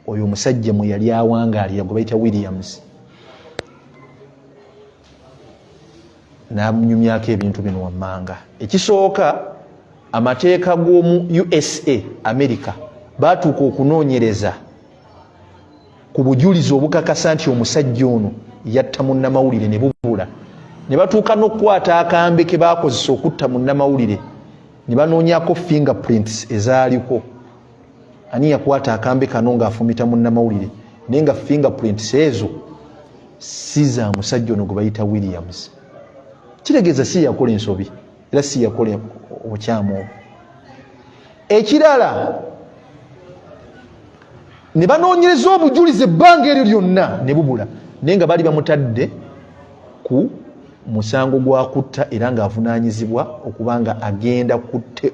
oyo omusajja mwe yali awangaalira gwe bayita Williams n'amunyumyako ebintu bino wammanga. Ekisooka, amateeka g'omu USA America baatuuka okunoonyereza ku bujulizi obukakasa nti omusajja ono yatta munnamawulire ne bubula, ne batuuka n'okukwata akambe ke baakozesa okutta munnamawulire ne banoonyako fingerprints ezaaliko. Ani yakwata akambe kano ng'afumita munnamawulire naye nga fingerprints ezo si za musajja ono gwe bayita Williams. Kitegeeza si yakola ensobi era si yakola obukyamu obwo. Ekirala, ne banoonyereza obujulizi ebbanga eryo lyonna ne bubula, naye nga bali bamutadde ku musango gwa kutta era ng'avunaanyizibwa okuba nga agenda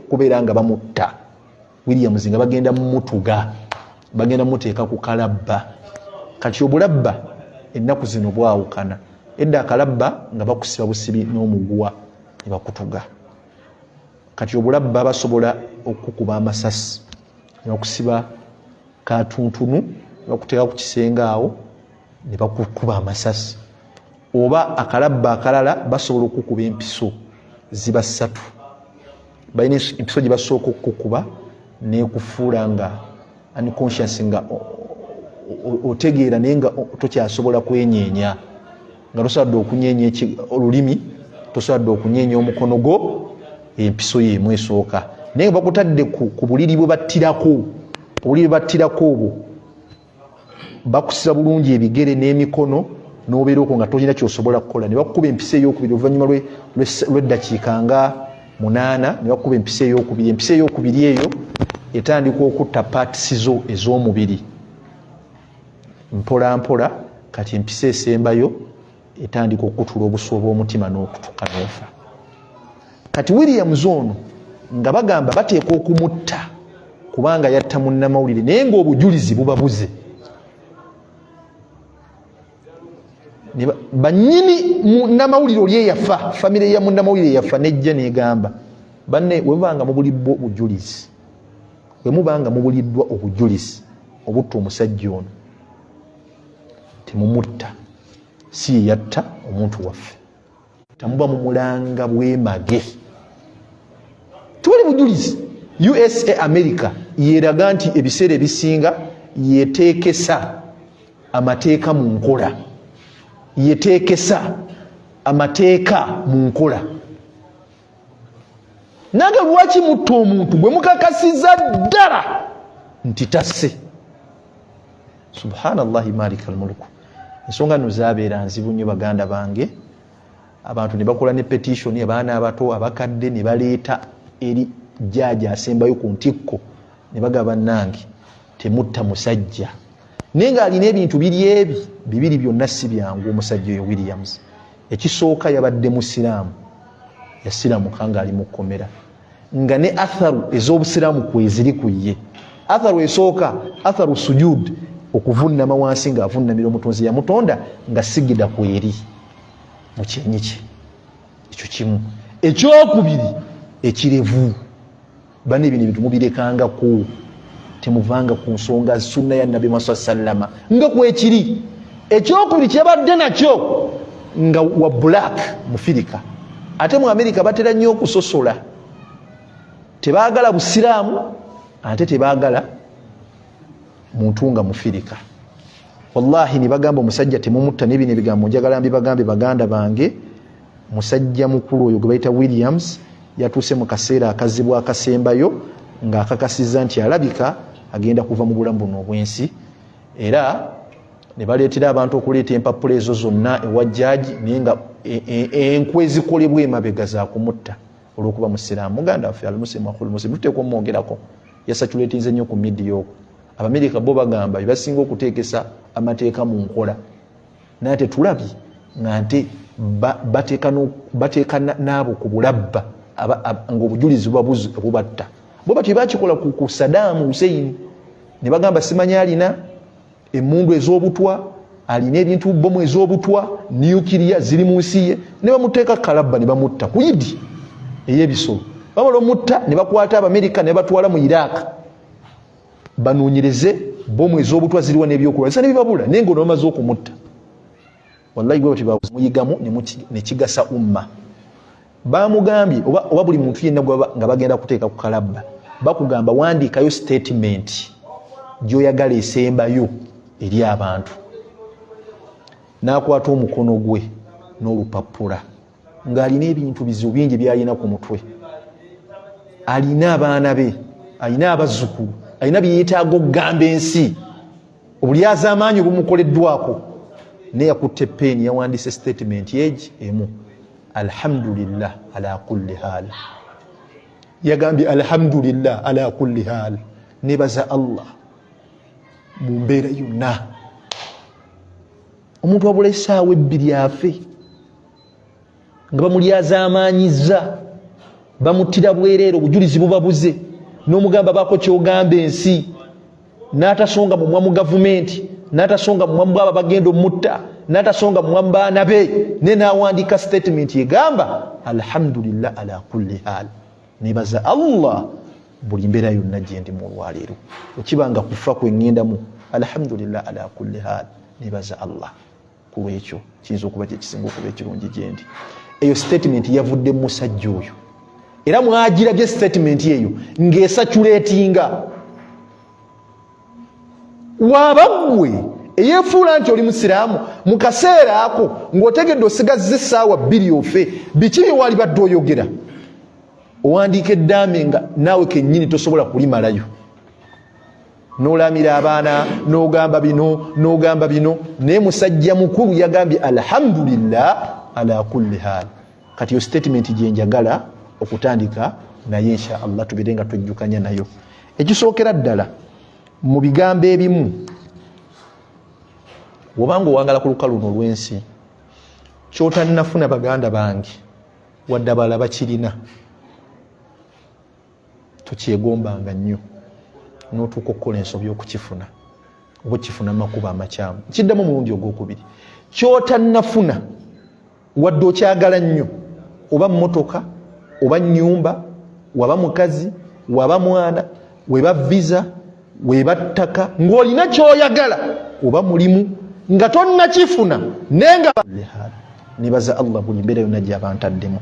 kubeera nga bamutta Williams, nga bagenda mumutuga, bagenda muteeka ku kalabba. Kati obulabba ennaku zino bwawukana. Edda akalabba nga bakusiba busibi n'omuguwa ne bakutuga. Kati obulabba basobola okukuba amasasi ne bakusiba katuntunu ne bakuteeka ku kisenge awo ne bakukuba amasasi. Oba akalabba akalala basobola okukuba empiso ziba 3. Balina empiso gye basooka okukuba n'ekufuula nga unconscious, nga otegeera naye nga tokyasobola kwenyeenya, nga tosobodde okunyeenya olulimi, tosobodde okunyeenya omukono gwo, empiso y'emu esooka. Naye nga bakutadde ku buliri bwe battirako, obuliri bwe battirako obwo bakusiba bulungi ebigere n'emikono, n'obeera okwo nga tolina kyosobola kukola. Ne bakukuba empisa ey'okubiri oluvannyuma lw'eddakiika nga 8, ne bakukuba empisa ey'okubiri. Empisa ey'okubiri eyo etandika okutta paatisi zo ez'omubiri mpola mpola. Kati empisa esembayo etandika okutula obusuwa bw'omutima n'okutuka n'ofa. Kati Williams ono nga bagamba bateeka okumutta kubanga yatta munnamawulire naye ng'obujulizi bubabuze. Bannyini munnamawulire oli eyafa, famire ya munnamawulire eyafa nejja n'egamba banne, we mubanga mubuliddwa obujulizi, we mubanga mubuliddwa obujulizi obutta omusajja ono, temumutta, si ye yatta omuntu waffe, tamuba mumulanga bwemage. Tubali bujulizi. USA America yeeraga nti ebiseera ebisinga yeteekesa amateeka mu nkola, yeteekesa amateeka mu nkola. Nange lwaki mutta omuntu gwe mukakasiza ddala nti tasse? Subhanallahi malikal mulku. Ensonga no zaabeera nzibu nnyo baganda bange. Abantu ne bakola ne petition, abaana abato abakadde ne baleeta eri jjaaja asembayo ku ntikko ne bagaba nange temutta musajja. Naye ng'alina ebintu bibiri byonna si byangu omusajja oyo Williams. Ekisooka yabadde musiraamu, yasiramuka ng'ali mu kkomera, nga ne atharu ez'obusiraamu kweziri ku ye. Atharu esooka, atharu sujud, okuvunnama wansi ng'avunnamira omutonzi yamutonda nga sigida kweri mu kyenyi kye. Ekyo kimu. Ekyokubiri, ekirevu. Bane bino ebintu mubirekangako, temuvanga ku nsonga sunna ya Nabi Muhammad sallama nga kwekiri. Ekyokubiri kyabadde nakyo nga wa black mufirika. Ate mu Amerika batera nnyo okusosola, tebaagala busiraamu ate tebaagala muntu nga mufirika. Wallahi ni bagamba omusajja temumutta, n'ebino ebigambo njagala mbibagambe baganda bange. Musajja mukulu oyo gwe bayita Williams yatuuse mu kaseera akazibu akasembayo ng'akakasiza nti alabika agenda kuva mu bulamu buno obwensi, era ne baleetera abantu okuleeta empapula ezo zonna ewa jjaaji, naye nga enkwe zikolebwa emabega za kumutta olw'okuba musiraamu. Muganda waffe almuslimu akhul muslim tuteekwa omwogerako, yasatuleetinze nnyo ku midiya okwo. Abamerika bo bagamba bebasinga okuteekesa amateeka mu nkola, naye tetulabye nga nte bateeka n'abo ku bulabba ng'obujulizi bubatta. Bo batyo bakikola ku Saddam Hussein, ne bagamba simanyi alina emmundu ez'obutwa, alina ebintu bomu ez'obutwa, nukiriya ziri mu nsi ye, ne bamuteeka kalabba ne bamutta ku Idi ey'ebisolo. Bamala omutta ne bakwata Abamerika ne batwala mu Iraq banoonyereze bomu ez'obutwa ziriwa n'ebyokulwa esa nebibabula naye ng'onomaze okumutta wallahi gwe bati bamuyigamu ne kigasa umma bamugambye oba buli muntu yenna nga bagenda kuteeka ku kalabba bakugamba wandiikayo statement gy'oyagala esembayo eri abantu n'akwata omukono gwe n'olupapula ng'alina ebintu bizibu bingi by'alina ku mutwe alina abaana be alina abazzukulu alina byeyeetaaga okugamba ensi obulyaza amaanyi obumukoleddwako naye yakutte peeni yawandiise statement egi emu alhamdulillah ala kulli haal yagambye alhamdulillah ala kulli haal nebaza Allah mu mbeera yonna omuntu wabula essaawa ebbiri afe nga bamulyaza amaanyiza bamuttira bwereere obujulizi bubabuze n'omugamba baako kyogamba ensi n'atasonga mu mwamu gavumenti n'atasonga mu mwamu baba bagenda omutta n'atasonga mu mwamu baana be ne n'awandiika statement egamba alhamdulillah ala kulli haal nebaza Allah buli mbeera yonna gye ndi mu olwaleero okibanga kufa kweŋŋendamu alhamdulillah ala kulli haal nebaza Allah ku lwekyo kiyinza okuba kyekisinga okuba ekirungi gye ndi eyo statement yavudde mu musajja oyo era mwagirabye statement eyo ng'esatulatinga waaba ggwe eyeefuula nti oli musiraamu mu kaseera ako ng'otegedde osigazza essaawa bbiri ofe biki bye wali badde oyogera owandiika eddaame nga naawe kennyini tosobola kulimalayo n'olamira abaana n'ogamba bino naye musajja mukulu yagambye alhamdulillah ala kulli haal kati yo statement gye njagala okutandika naye insha Allah tubere nga twejjukanya nayo ekisookera ddala mu bigambo ebimu wobanga owangala ku lukalu luno olw'ensi kyotannafuna baganda bange wadde abalala bakirina tukyegombanga nnyo n'otuuka okukola ensobi y'okukifuna oba okifuna makuba amakyamu kiddamu omulundi ogwokubiri kyotannafuna wadde okyagala nnyo oba mmotoka oba nnyumba waba mukazi waba mwana weba visa weba ttaka ng'olina kyoyagala oba mulimu nga tonnakifuna naye nga nibaza Allah buli mbeera yonna gy'abantaddemu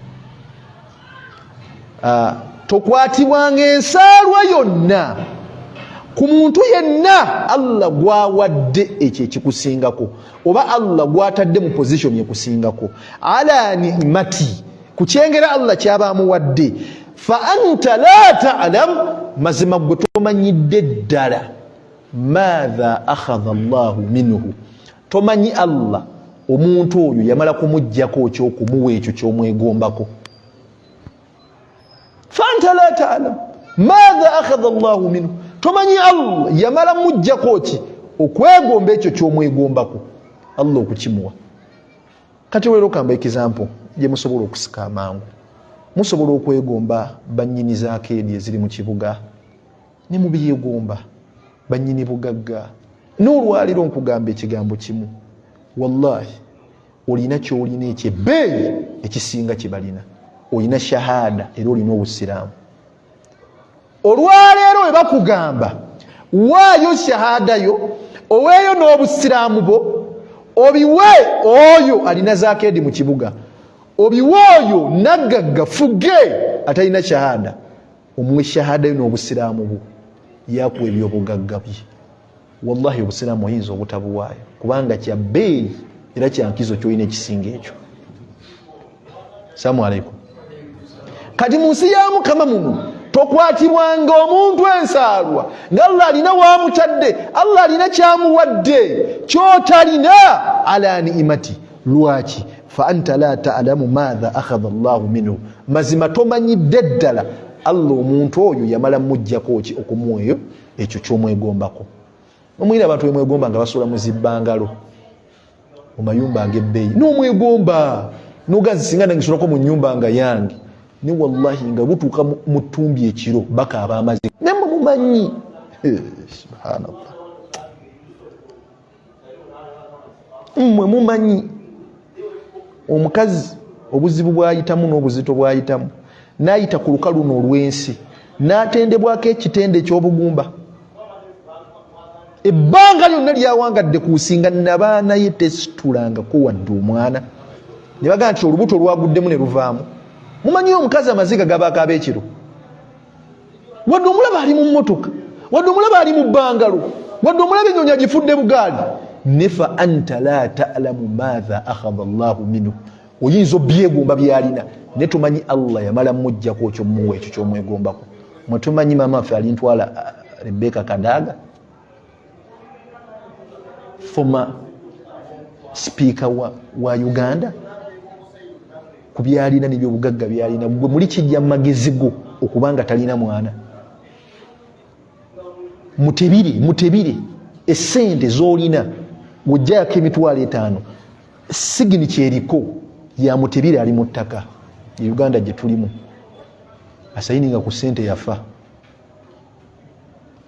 tokwatibwanga ensaalwa yonna ku muntu yenna Allah gwawadde ekyo ekikusingako oba Allah gwatadde mu position yekusingako ala ni'mati kukyengera Allah kyabaamuwadde fa anta la ta'lam mazima gwe tomanyidde ddala maadha akhadha Allah minhu tomanyi Allah omuntu oyo yamala kumuggyako kyokumuwa ekyo kyomwegombako fa anta la ta'lam maadha akhadha Allah minhu tomanyi Allah yamala muggyako ki okwegomba ekyo kyomwegombako Allah okukimuwa kati wero kamba example gye musobola okusika amangu musobola okwegomba bannyini za keedi eziri mu kibuga ne mubyegomba bannyini bugagga n'olwaliro nkugamba ekigambo kimu wallahi olina kyolina ekyebbeeyi ekisinga kibalina olina shahada era olina obusiraamu olwaleero we bakugamba waayo shahada yo oweeyo n'obusiraamu bo obiwe oyo alina zakeedi mu kibuga obiwe oyo naggagga fuge atalina shahada omuwe shahada yo n'obusiraamu bwo yakuwa ebyobugagga bye wallahi obusiraamu oyinza obutabuwaayo kubanga kya bbeeyi era kyankizo kyolina ekisinga ekyo. Assalamu alaikum. Kati mu nsi ya Mukama muno tokwatibwanga omuntu ensaalwa nga Allah alina wamutadde, Allah alina kyamuwadde kyotalina ala ni'imati. Lwaki? Fa anta la ta'lamu madha akhadha Allahu minhu. Mazima tomanyidde ddala Allah omuntu oyo yamala mujjako ki okumuweyo ekyo kyomwegombako. Omwira abantu bemwegomba nga basula mu zibbangalo mu mayumba ag'ebbeeyi n'omwegomba n'ogazi singa nangisulako mu nnyumba nga yange ni wallahi nga butuuka mu ttumbi ekiro bakaaba amazzi nemwe mumanyi. Subhanallah. Mmwe mumanyi omukazi obuzibu bwayitamu n'obuzito bwayitamu n'ayita ku lukalu luno olw'ensi n'atendebwako ekitende eky'obugumba ebbanga lyonna lyawangadde kuusinga nabaana ye tesitulangako wadde omwana ne bagaa nti olubuto lwaguddemu ne luvaamu. Mumanyi omukazi amaziga gabaako ab'ekiro, wadde omulaba ali mu mmotoka, wadde omulaba ali mu bbangalo, wadde omulaba ennyonyi agifudde bugaali, ne fa anta la ta'lamu maatha akhadha Allahu minhu, oyinza obyegomba byalina ne tumanyi Allah yamala mujjako ekyo muwe ekyo kyomwegombako. Mwe tumanyi maama waffe alintwala Rebecca Kadaga, former speaker wa Uganda, ku byalina n'ebyobugagga byalina, gwe muli kijja mu magezi go okubanga talina mwana. Mutebire essente z'olina wojjako emitwalo 5 sigini kyeriko ya Mutebire ali mu ttaka Uganda gye tulimu, asayininga ku ssente yafa.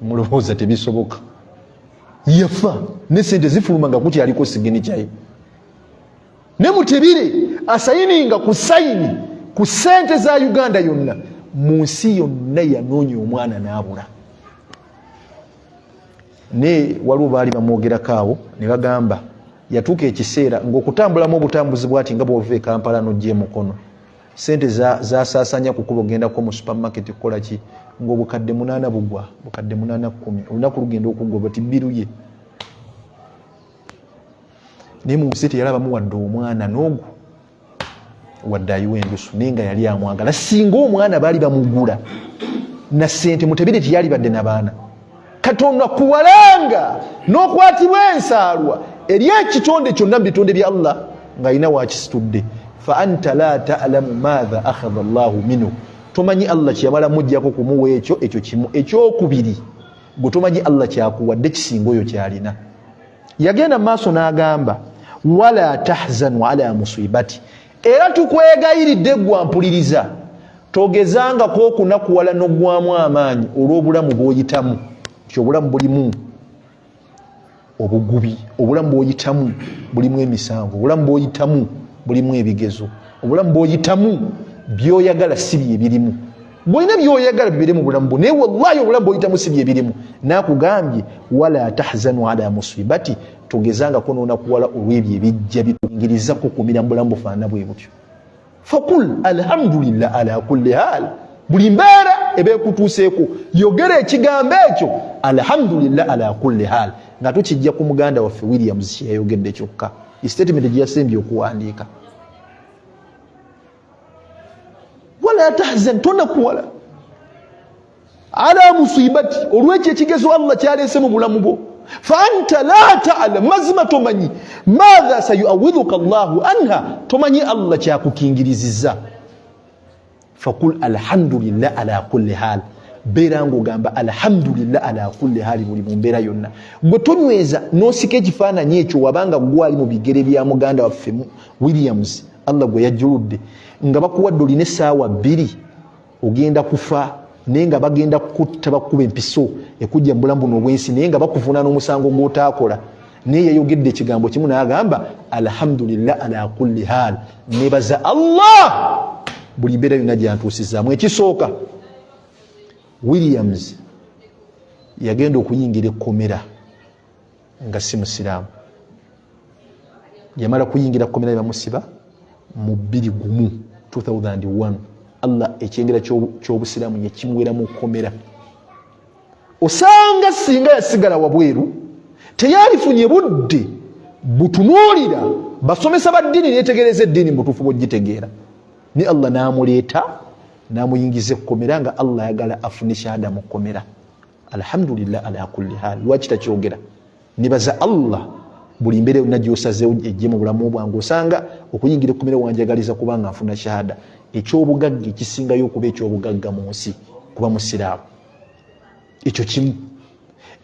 Mulowooza tebisoboka, yafa ne ssente zifulumanga kuti aliko sigini kyaye. Ne Mutebire asayininga ku sayini ku ssente za Uganda yonna, mu nsi yonna yanoonya omwana n'abula. Ne waliwo baali bamwogerako awo ne bagamba yatuuka ekiseera ng'okutambulamu obutambuzi bwati nga bw'ova e Kampala n'ojja e Mukono, ssente zasaasanya ku kuba ogendako mu supermarket kukola ki, ng'obukadde 8 bugwa, bukadde 8 10, olunaku lugenda okuggwa bati bbiru ye. Naye mu nsi teyalabamu wadde omwana n'ogwo wadde ayiwa endusu, naye nga yali amwagala. Singa omwana baali bamugula na ssente, Mutebire teyali badde na baana. Katonda kuwalanga n'okwatibwa ensaalwa eri ekitonde kyonna mu bitonde bya Allah ng'alina waakisitudde. Fa anta la ta'lamu maatha akhadha Allahu minhu, tomanyi Allah kyeyamala mujjako kumuwa ekyo kimu. Ekyokubiri, gwe tomanyi Allah kyakuwadde kisinga oyo kyalina. Yagenda mu maaso n'agamba wala tahzanu ala musibati, era tukwegayiridde gwampuliriza, togezangako okunakuwala n'oggwamu amaanyi olw'obulamu bw'oyitamu. Obulamu bulimu obugubi, obulamu bw'oyitamu bulimu emisango, obulamu bw'oyitamu bulimu ebigezo, obulamu bw'oyitamu byoyagala si bye birimu. Bw'olina byoyagala bibere mu bulamu bwo, naye wallahi obulamu bw'oyitamu si bye birimu. Naakugambye wala tahzanu ala musibati, togezangako n'onakuwala olw'ebyo ebijja bituyingiriza kukumira mu bulamu bufaanana bwe butyo. Fakul alhamdulillah ala kulli hal, buli mbeera ebeekutuuseeko yogera ekigambo ekyo alhamdulillah ala kulli hal, nga tukijja ku muganda waffe Williams kyeyayogedde kyokka, statement gye yasembye okuwandiika. Wala tahzan, tonakuwala ala musibati, olw'ekyo ekigezo Allah kyaleese mu bulamu bwo. Fa anta la ta'lam, mazima tomanyi maatha sayuawidhuka Allahu anha, tomanyi Allah kyakukingirizizza. Fakul alhamdulillah ala kulli hal, beera ng'ogamba alhamdulillah ala kulli hal buli mu mbeera yonna. Gwe tonyweza n'osika ekifaananyi ekyo wabanga gwali mu bigere bya muganda waffe Williams, Allah gwe yajjuludde, nga bakuwadde olina essaawa 2 ogenda kufa, naye nga bagenda kutta bakuba empiso ekujja mu bulamu buno obwensi, naye nga bakuvuna n'omusango gw'otaakola. Naye yayogedde ekigambo kimu n'agamba alhamdulillah ala kulli hal, nebaza Allah buli mbeera yonna gyantuusizaamu. Ekisooka, Williams yagenda okuyingira ekkomera nga si musiraamu. Yamala kuyingira kkomera ne bamusiba mu 2001. Allah ekyengera ky'obusiraamu yekimuweramu kkomera. Osanga singa yasigala wabweru teyalifunye budde butunuulira basomesa baddiini neetegereza eddiini mu butuufu bw'ogitegeera. Ni Allah n'amuleeta n'amuyingiza ekkomera nga Allah ayagala afune shahada mu kkomera. Alhamdulillah ala kulli hal, lwaki takyogera? Nibaza Allah buli mbeera yonna gy'osazeewo ejje mu bulamu bwange, osanga okuyingira ekkomera wanjagaliza kubanga afuna shahada. Ekyobugagga ekisingayo okuba ekyobugagga mu nsi kuba musiraamu. Ekyo kimu.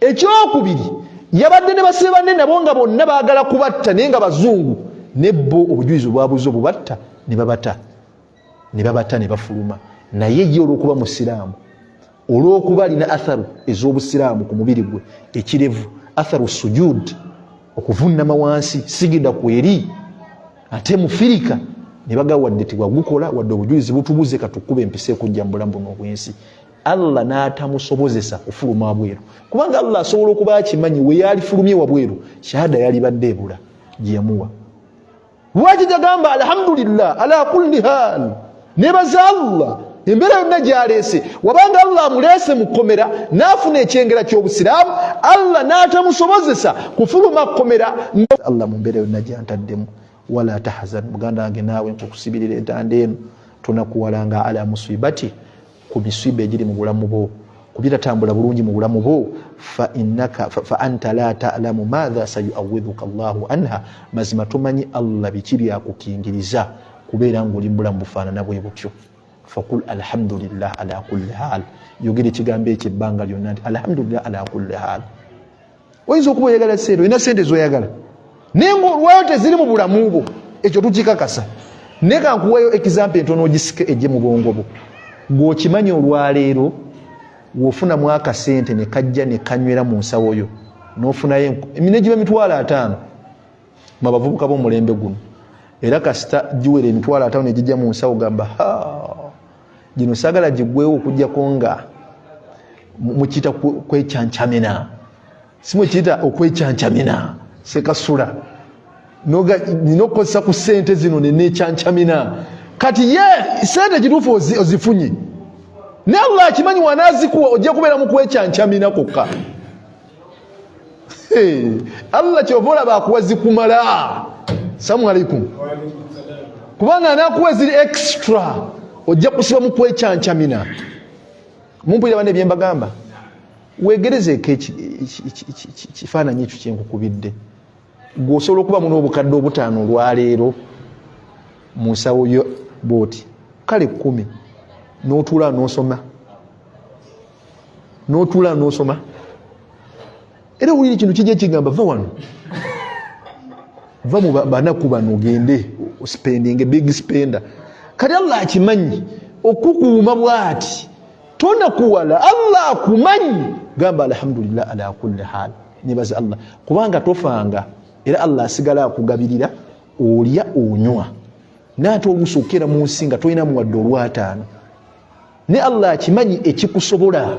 Ekyokubiri, yabadde ne basibe banne nabo nga bonna baagala kubatta naye nga bazungu, ne bo obujulizi obwabuze obubatta ne babata ne bafuluma. Naye ye olw'okuba musiraamu, olw'okuba alina atharu ez'obusiraamu ku mubiri gwe, ekirevu, atharu sujud, okuvunnama wansi, sigida kweri, ate mufirika, ne bagawa wadde tiwagukola wadde obujulizi butubuze katukuba empisa ekujja mu bulamu buno obwensi. Allah n'atamusobozesa kufuluma wabweru kubanga Allah asobola okuba akimanyi we yalifulumye wabweru shahada yalibadde ebula gye yamuwa lwaki jagamba alhamdulillah ala kulli hal nebaza Allah embeera yonna gyaleese wabanga Allah amuleese mu kkomera n'afuna ekyengera ky'obusiraamu Allah n'atamusobozesa kufuluma kkomera Allah mu mbeera yonna gyantaddemu wala tahzan muganda wange naawe nkukusibirira entanda eno tonakuwalanga ala musibati ku misiba egiri mu bulamu bwo kubitatambula bulungi mu bulamu bwo fa anta la ta'lamu madha sayu'awwidhuka Allahu anha mazima tumanyi Allah biki byakukingiriza kubeera ng'oli mu bulamu bufaanana bwe butyo fakul alhamdulillah ala kulli hal yogera ekigambo ekyo ebbanga lyonna nti alhamdulillah ala kulli hal oyinza okuba oyagala sente olina sente zoyagala naye ng'olwayo teziri mu bulamu bwo ekyo tukikakasa naye kankuweeyo example entono ogisike ejje mu bwongo bwo ng'okimanyi olwaleero w'ofunamu akasente ne kajja ne kanywera mu nsawo yo n'ofunayo emine giba 5,000 mu bavubuka b'omulembe guno era kasita giwera 5,000 ne gijja mu nsawo gamba gino saagala giggwewo okugyako nga mukiyita kwekyancamina si mukiyita okwekyancamina sekasula nina okukozesa ku sente zino nenekyancamina kati ye sente gituufu ozifunye ne Allah akimanyi wanazikuwa ojja kubeera mu kwekyancamina kokka Allah kyova olaba akuwa zikumala salamu alaikum kubanga anakuwa ziri extra ojja kusiba mu kwekyancamina mumpulira bane byembagamba weegerezeeko kifaananyi ekyo kyenkukubidde gwosobola okuba muno obukadde 5 olwaleero mu nsawo yo booti kale 10 n'otuula n'osoma era wulira kino kijja kigamba va wano va mu banaku bano ogende spending big spender kati Allah akimanyi okukuuma bw'ati tonakuwala Allah akumanyi gamba alhamdulillah ala kulli hal nibaza Allah kubanga tofanga era Allah asigala akugabirira olya onywa naate olusuukira mu nsi nga tolina muwadde olwataano ne Allah akimanyi ekikusobola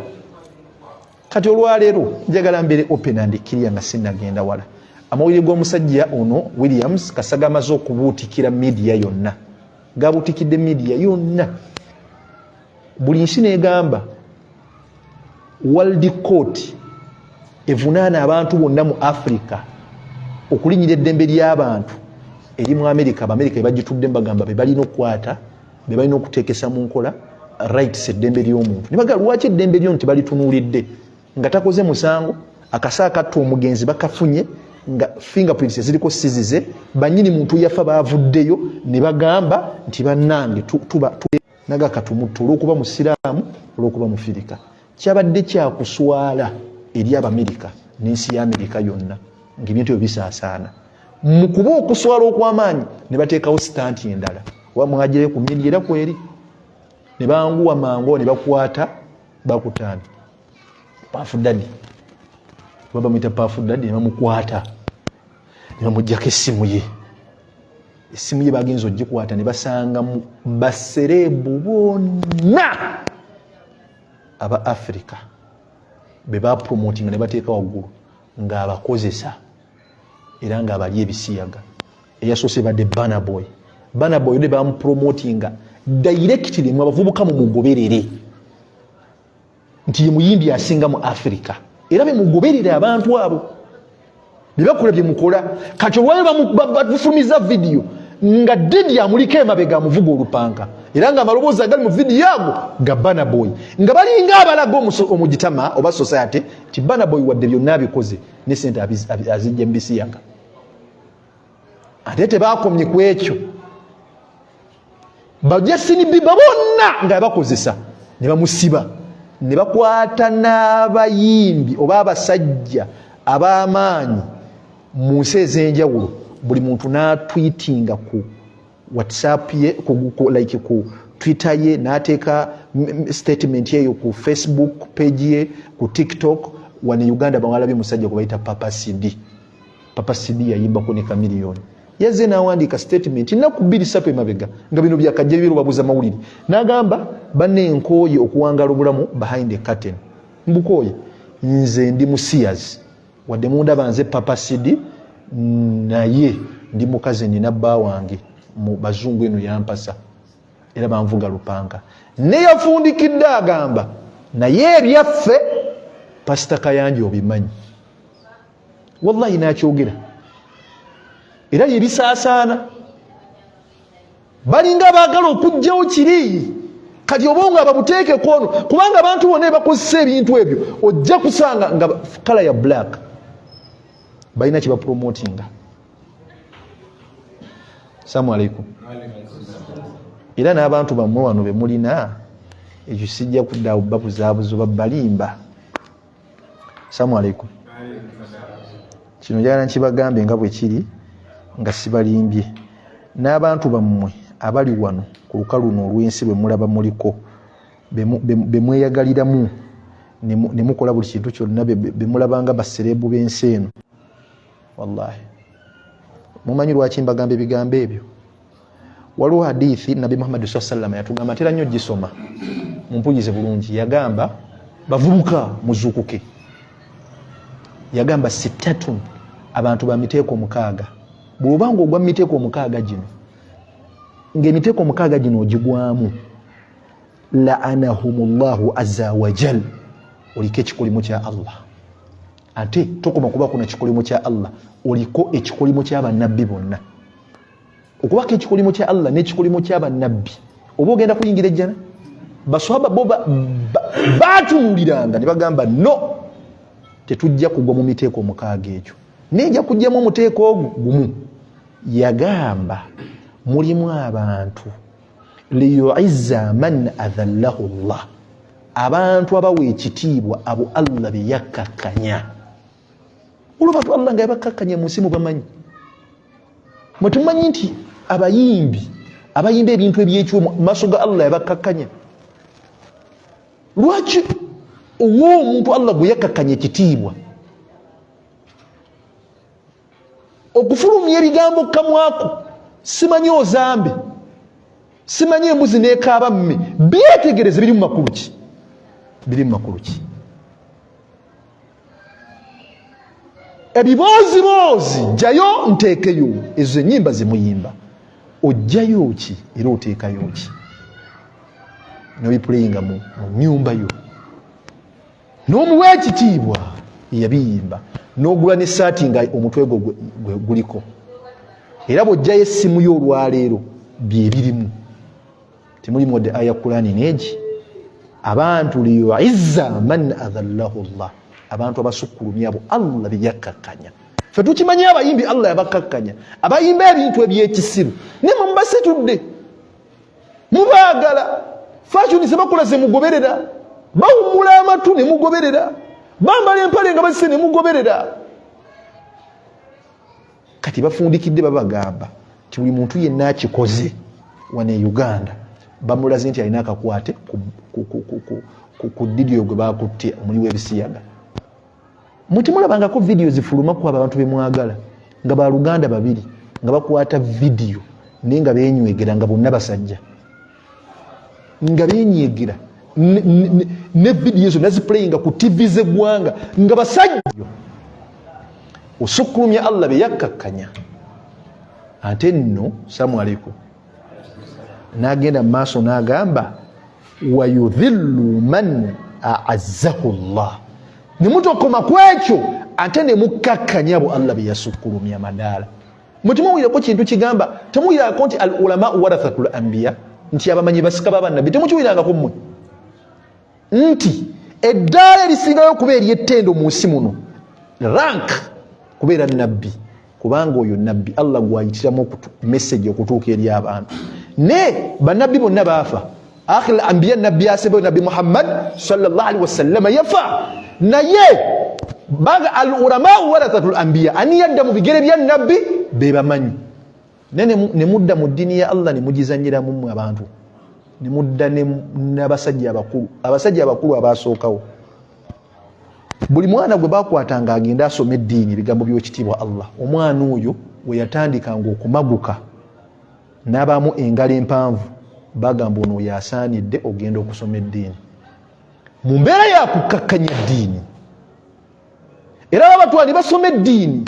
kati olwaleero njagala mbeere open and clear nga sinnagenda wala amawulire g'omusajja ono Williams Kasaga amaze okubuutikira media yonna gabuutikidde media yonna buli nsi negamba World Court evunaana abantu bonna mu Africa okulinyira eddembe ly'abantu eri mu America Abamerika ebagitudde mbagamba be balina okukwata be balina okuteekesa mu nkola rights eddembe ly'omuntu nibaga lwaki eddembe ly'omuntu balitunuulidde nga takoze musango akasa akatta omugenzi bakafunye nga fingerprints eziriko sizize banyini muntu yafa baavuddeyo ne bagamba nti bannange tuba naga katumuttu olw'okuba musiraamu olw'okuba mufirika kyabadde kyakuswala eri Abamerika n'ensi ya Amerika yonna ng'ebintu ebyo bisaasaana mu kuba okuswala okw'amaanyi ne bateekawo sitanti endala wamwagire ku media era kweri ne banguwa mango ne bakwata bakutani Pafudadi baba mwita Pafudadi ne bamukwata ne bamuggyako essimu ye bagenza ogikwata ne basanga mu baserebu bonna aba Africa be bapromotinga ne bateeka waggulu ng'abakozesa era ng'abali ebisiyaga eyasoose badde Burna Boy ne bamupromotinga directly mu abavubuka mu mugoberere nti ye muyimbi asinga mu Africa era be mugoberere abantu abo byebakola bye mukola kati olwayo bafumiza video nga Didi amulika emabega amuvuga olupanka era nga amaloboozi agali mu video ago ga Burna Boy nga balinga abalaga omugitama oba society ti Burna Boy wadde byonna abikoze ne sente azijja mu bisiyaga ate tebakomye ku ekyo Justin Bieber bonna nga bakozesa ne bamusiba ne bakwata n'abayimbi oba abasajja ab'amaanyi mu nsi ez'enjawulo buli muntu n'atweetinga ku WhatsApp ye ku Twitter ye n'ateeka statement yeyo ku Facebook page ye ku TikTok wano Uganda bawalabye musajja gwe bayita Papa CD yayimbako ne Chameleone yazze n'awandiika statement naku 2 emabega nga bino byakajja birubabuza mawulire n'agamba banne nkooye okuwangala obulamu behind the curtain. Mbukooye nze ndi musiyas wadde mundaba nze Papa Sidi naye ndi mukazi nina bba wange mu bazungu eno yampasa era banvuga lupanga ne yafundikidde agamba naye ebyaffe Pastor Kayanja obimanyi. Wallahi nakyogera era yebisaasaana balinga baagala okugjawo kiri kati obonga ababuteeke kono kubanga abantu bonna bakozesa ebintu ebyo ojja kusanga nga kala ya black balina kiba promotinga. Assalamu alaikum. Era n'abantu bammwe wano be mulina ekyo sijja kuddawo babuzaabuzo babbalimba. Assalamu alaikum. Kino njagala nkibagambe nga bwe kiri nga sibalimbye n'abantu bammwe abali wano ku lukalu luno olw'ensi bwe mulaba muliko be mweyagaliramu ne mukola buli kintu kyonna be mulabanga baserebu b'ensi eno. Wallahi mumanyi lwaki mbagamba ebigambo ebyo? Waliwo hadithi Nabi Muhammad SAW yatugamba tera nnyo gisoma mumpulize bulungi. Yagamba bavubuka muzuukuke, yagamba sitatun abantu ba miteeko mukaaga. Bw'obanga ogwa miteeko mukaaga gino ng'emiteeko mukaaga gino ogigwamu la'anahumullahu azza wa jal, oliko ekikolimu kya Allah. Ate tokoma kuba kuna ekikolimu kya Allah, oliko ekikolimu ky'abannabbi bonna. Okubako ekikolimu kya Allah n'ekikolimu ky'abannabbi oba ogenda kuyingira ejjana. Baswahaba bo baatunuuliranga ne bagamba no, tetujja kugwa mu miteeko mukaaga egyo, nejja kujjamu omuteeko ogwo gumu. Yagamba mulimu abantu liyuizza man adhallahu Allah, abantu abawa ekitiibwa abo Allah be yakkakkanya. Olwo bantu Allah nga yabakkakkanya mu nsi mubamanyi. Mwe tumanyi nti abayimba ebintu ebyekyuma maaso ga Allah yabakkakkanya. Lwaki omuntu Allah gwe yakkakkanya ekitiibwa okufulumya ebigambo kamwako, simanyi ozambe, simanyi embuzi n'ekaaba mme, byetegereze biri mu makulu ki? Biri mu makulu ki? Ebiboozi jjayo nteekeyo, ezo ennyimba zemuyimba ojjayo ki era oteekayo ki? Nobipuleyinga mu nnyumba yo n'omuwa ekitiibwa yabiyimba n'ogula n'essaati nga omutwe gwe guliko. Era bw'ojjayo essimu yo olwaleero bye birimu, temulimu wadde aya Qur'ani neegi abantu liyuizza man adhallahu Allah, abantu abasukkulumya abo Allah be yakkakkanya. Ffe tukimanyi abayimbi Allah yabakkakkanya, abayimba ebintu ebyekisiru ne mubasitudde mubaagala fashion ze bakola ze mugoberera, bawummula amatu ne mugoberera, bambala empale nga bazise ne mugoberera. Kati bafundikidde babagamba ti buli muntu yenna akikoze wane Uganda bamulaze nti alina akakwate ku video gwe bakutte omuli w'ebisiyaga. Mutimulabangako video zifuluma ku abantu bemwagala nga baluganda babiri nga bakwata video naye nga beenywegera nga bonna basajja nga beenyegera ne video ezo naziplayinga ku TV z'eggwanga nga basajja. Osukkulumya Allah be yakkakkanya. Ate nno Assalamu alaikum n'agenda mu maaso n'agamba wayudhillu man a'azzahu Allah, ne mutokoma ku ekyo ate ne mukkakkanya abo Allah be yasukkulumya madaala. Mutemuwulirako kintu kigamba, temuwulirako nti al ulama warathatul anbiya, nti abamanyi basika babannabbi, temukiwulirangako mmwe nti eddaala erisingayo okuba ery'ettendo mu nsi muno rank kubeera nabbi, kubanga oyo nabbi Allah gwayitiramu message okutuuka eri abantu. Ne bannabbi bonna baafa, akhir al-anbiya nabbi asebe nabbi Muhammad sallallahu alaihi wasallam yafa, naye baga al-ulama warathatul anbiya ani yadda mu bigere bya nabbi be bamanyi. Ne mudda mu ddiini ya Allah ne mugizanyiramu mmwe abantu, ne mudda n'abasajja abakulu, abasajja abakulu abaasookawo. Buli mwana gwe bakwatanga agenda asoma eddiini ebigambo by'ekitiibwa Allah, omwana oyo we yatandikanga okumaguka n'abaamu engalo empanvu bagamba ono yasaanidde ogenda okusoma eddiini mu mbeera yakukakkanya eddiini era ababatwala ne basoma eddiini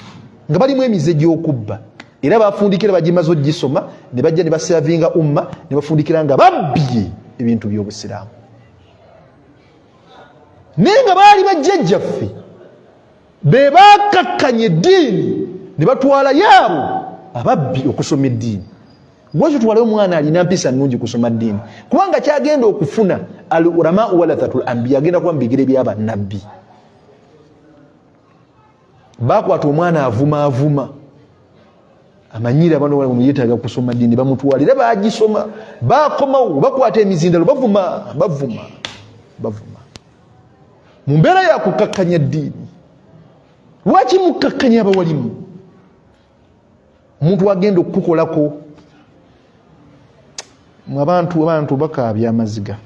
nga balimu emize gy'okubba era bafundikira bagimaze ogisoma ne bajja ne basavinga umma ne bafundikira nga babbye ebintu by'obusiraamu naye nga baali bajjajjaffe be bakakkanya eddiini ne batwala yaabo ababbi okusoma eddiini gwekyo tuwale omwana alina mpisa nnungi kusoma ddiini kubanga kyagenda okufuna al ulama walathatul anbiya agenda kuba mu bigere by'abannabbi bakwata omwana avuma amanyira bano bali yetaaga kusoma ddiini bamutwalira bagisoma bakomawo bakwata emizindalo bavuma mu mbeera yakukakkanya ddiini lwaki mukakkanya abawalimu omuntu agenda okukukolako abantu bakaabya amaziga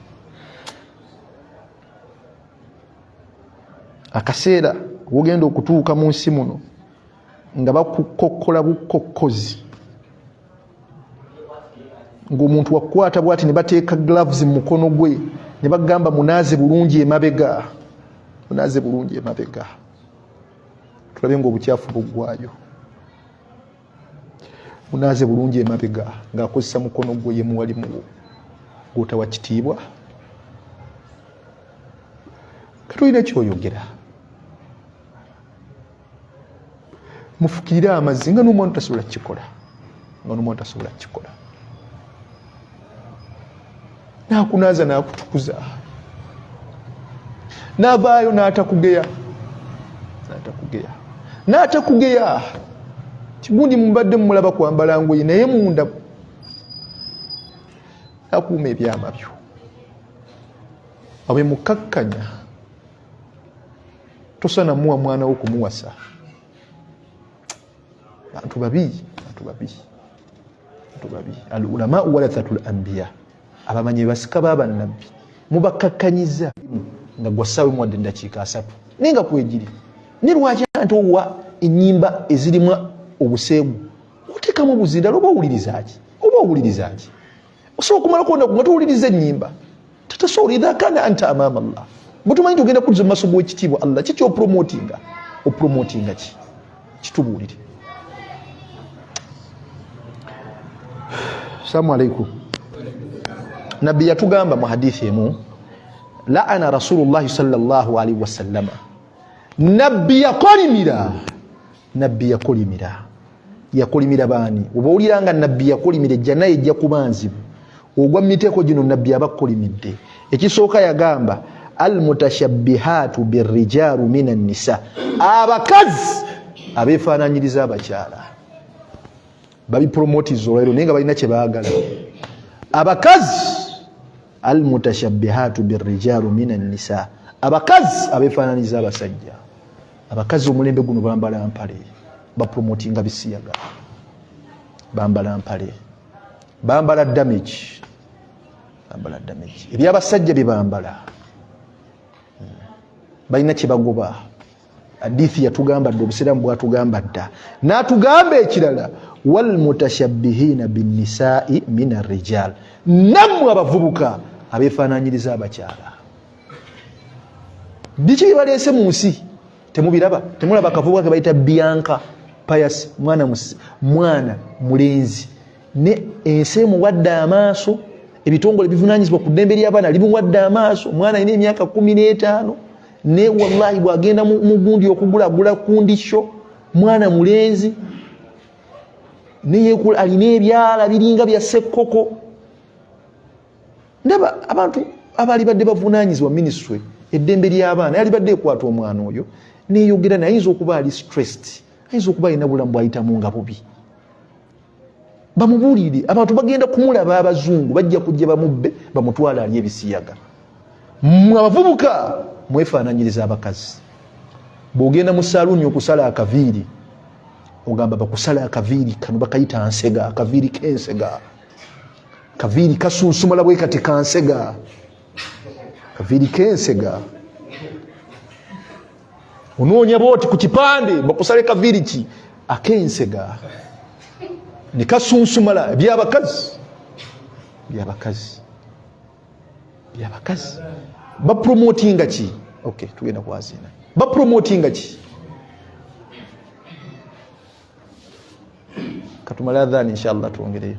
akaseera wogenda okutuuka mu nsi muno nga bakukokkola bukokkozi ng'omuntu wakukwata bwati ne bateeka gloves mu mukono gwe ne bagamba munaaze bulungi emabega tulabe ng'obukyafu buggwayo munaaze bulungi emabega ng'akozesa mukono gwe ye muwalimuwo gw'otawa kitiibwa katolina kyoyogera mufukirire amazzi nga n'omwana tasobola kukikola nakunaaza nakutukuza navaayo n'atakugeya kigundi mubadde mumulaba kwambala ngoye naye munda akuuma ebyama byo abe mukakkanya tosana muwa mwana wo kumuwasa bantu babi al ulama walathatul anbiya abamanyi basika babannabbi mubakakkanyiza nga gwasaawe muwadde endakiika 3 ninga kwegiri ni lwaki anti owa ennyimba ezirimu obuseegu oteekamu obuzindalo oba owuliriza ki osobola okumala kuwona nga towuliriza ennyimba tatasobola idha kana anta amaama Allah butumanyi nti ogenda kudza mu maaso g'ekitiibwa Allah kiki opromotinga ki kitubuulire. Assalamu alaikum. Nabbi yatugamba mu hadithi emu la'ana Rasulullah sallallahu alaihi wasallama nabbi yakolimira baani oba oliranga nabbi yakolimira ejjana ejja kubanzibu ogwa miteeko gino nabbi abakolimidde. Ekisooka yagamba almutashabbihatu birrijalu minan nisa, abakazi abefaananyiriza abakyala babipromotiza olwairo naye nga balina kye baagala. Abakazi almutashabbihatu birrijalu minan nisa, abakazi abefaananyiriza abasajja. Abakazi omulembe guno bambala mpale bapromotinga bisiyaga, bambala mpale, bambala damage, ebyabasajja bye bambala balina kye bagoba. Hadithi yatugamba dda, obusiraamu bwatugamba dda, n'atugamba ekirala walmutashabbihina binnisaai min arrijal, nammwe abavubuka abefaananyiriza abakyala. Biki baleese mu nsi temubiraba? Temulaba akavubuka ke bayita Bianca Pius, mwana mulenzi ne ensi emuwadde amaaso, ebitongole bivunaanyizibwa ku ddembe ly'abaana limuwadde amaaso. Mwana alina emyaka 15 ne wallahi bwagenda mu gundi okugula kundisho, mwana mulenzi naye alina ebyala biringa bya ssekoko. Ndaba abantu abaali badde bavunaanyizibwa ministry eddembe ly'abaana yali badde ekwata omwana oyo neyogera naye, ayinza okuba ali stressed, ayinza okuba alina bulamu bwayitamu nga bubi. Bamubuulire, abantu bagenda kumulaba, abazungu bajja kujja bamubbe bamutwala ali ebisiyaga. Abavubuka mwefaananyiriza abakazi. Bw'ogenda mu saluuni okusala akaviiri ogamba bakusala akaviiri kano bakayita nsega, akaviiri k'ensega, kaviiri kasunsumala bwe kati kansega, kaviiri k'ensega. Onoonya booti ku kipande bakusale kaviiri ki ak'ensega ne kasunsumala. Ebyabakazi byabakazi bapromotinga ki? Okay, tugenda kwazina bapromotinga ki? katumala adhani inshallah tuongereyo.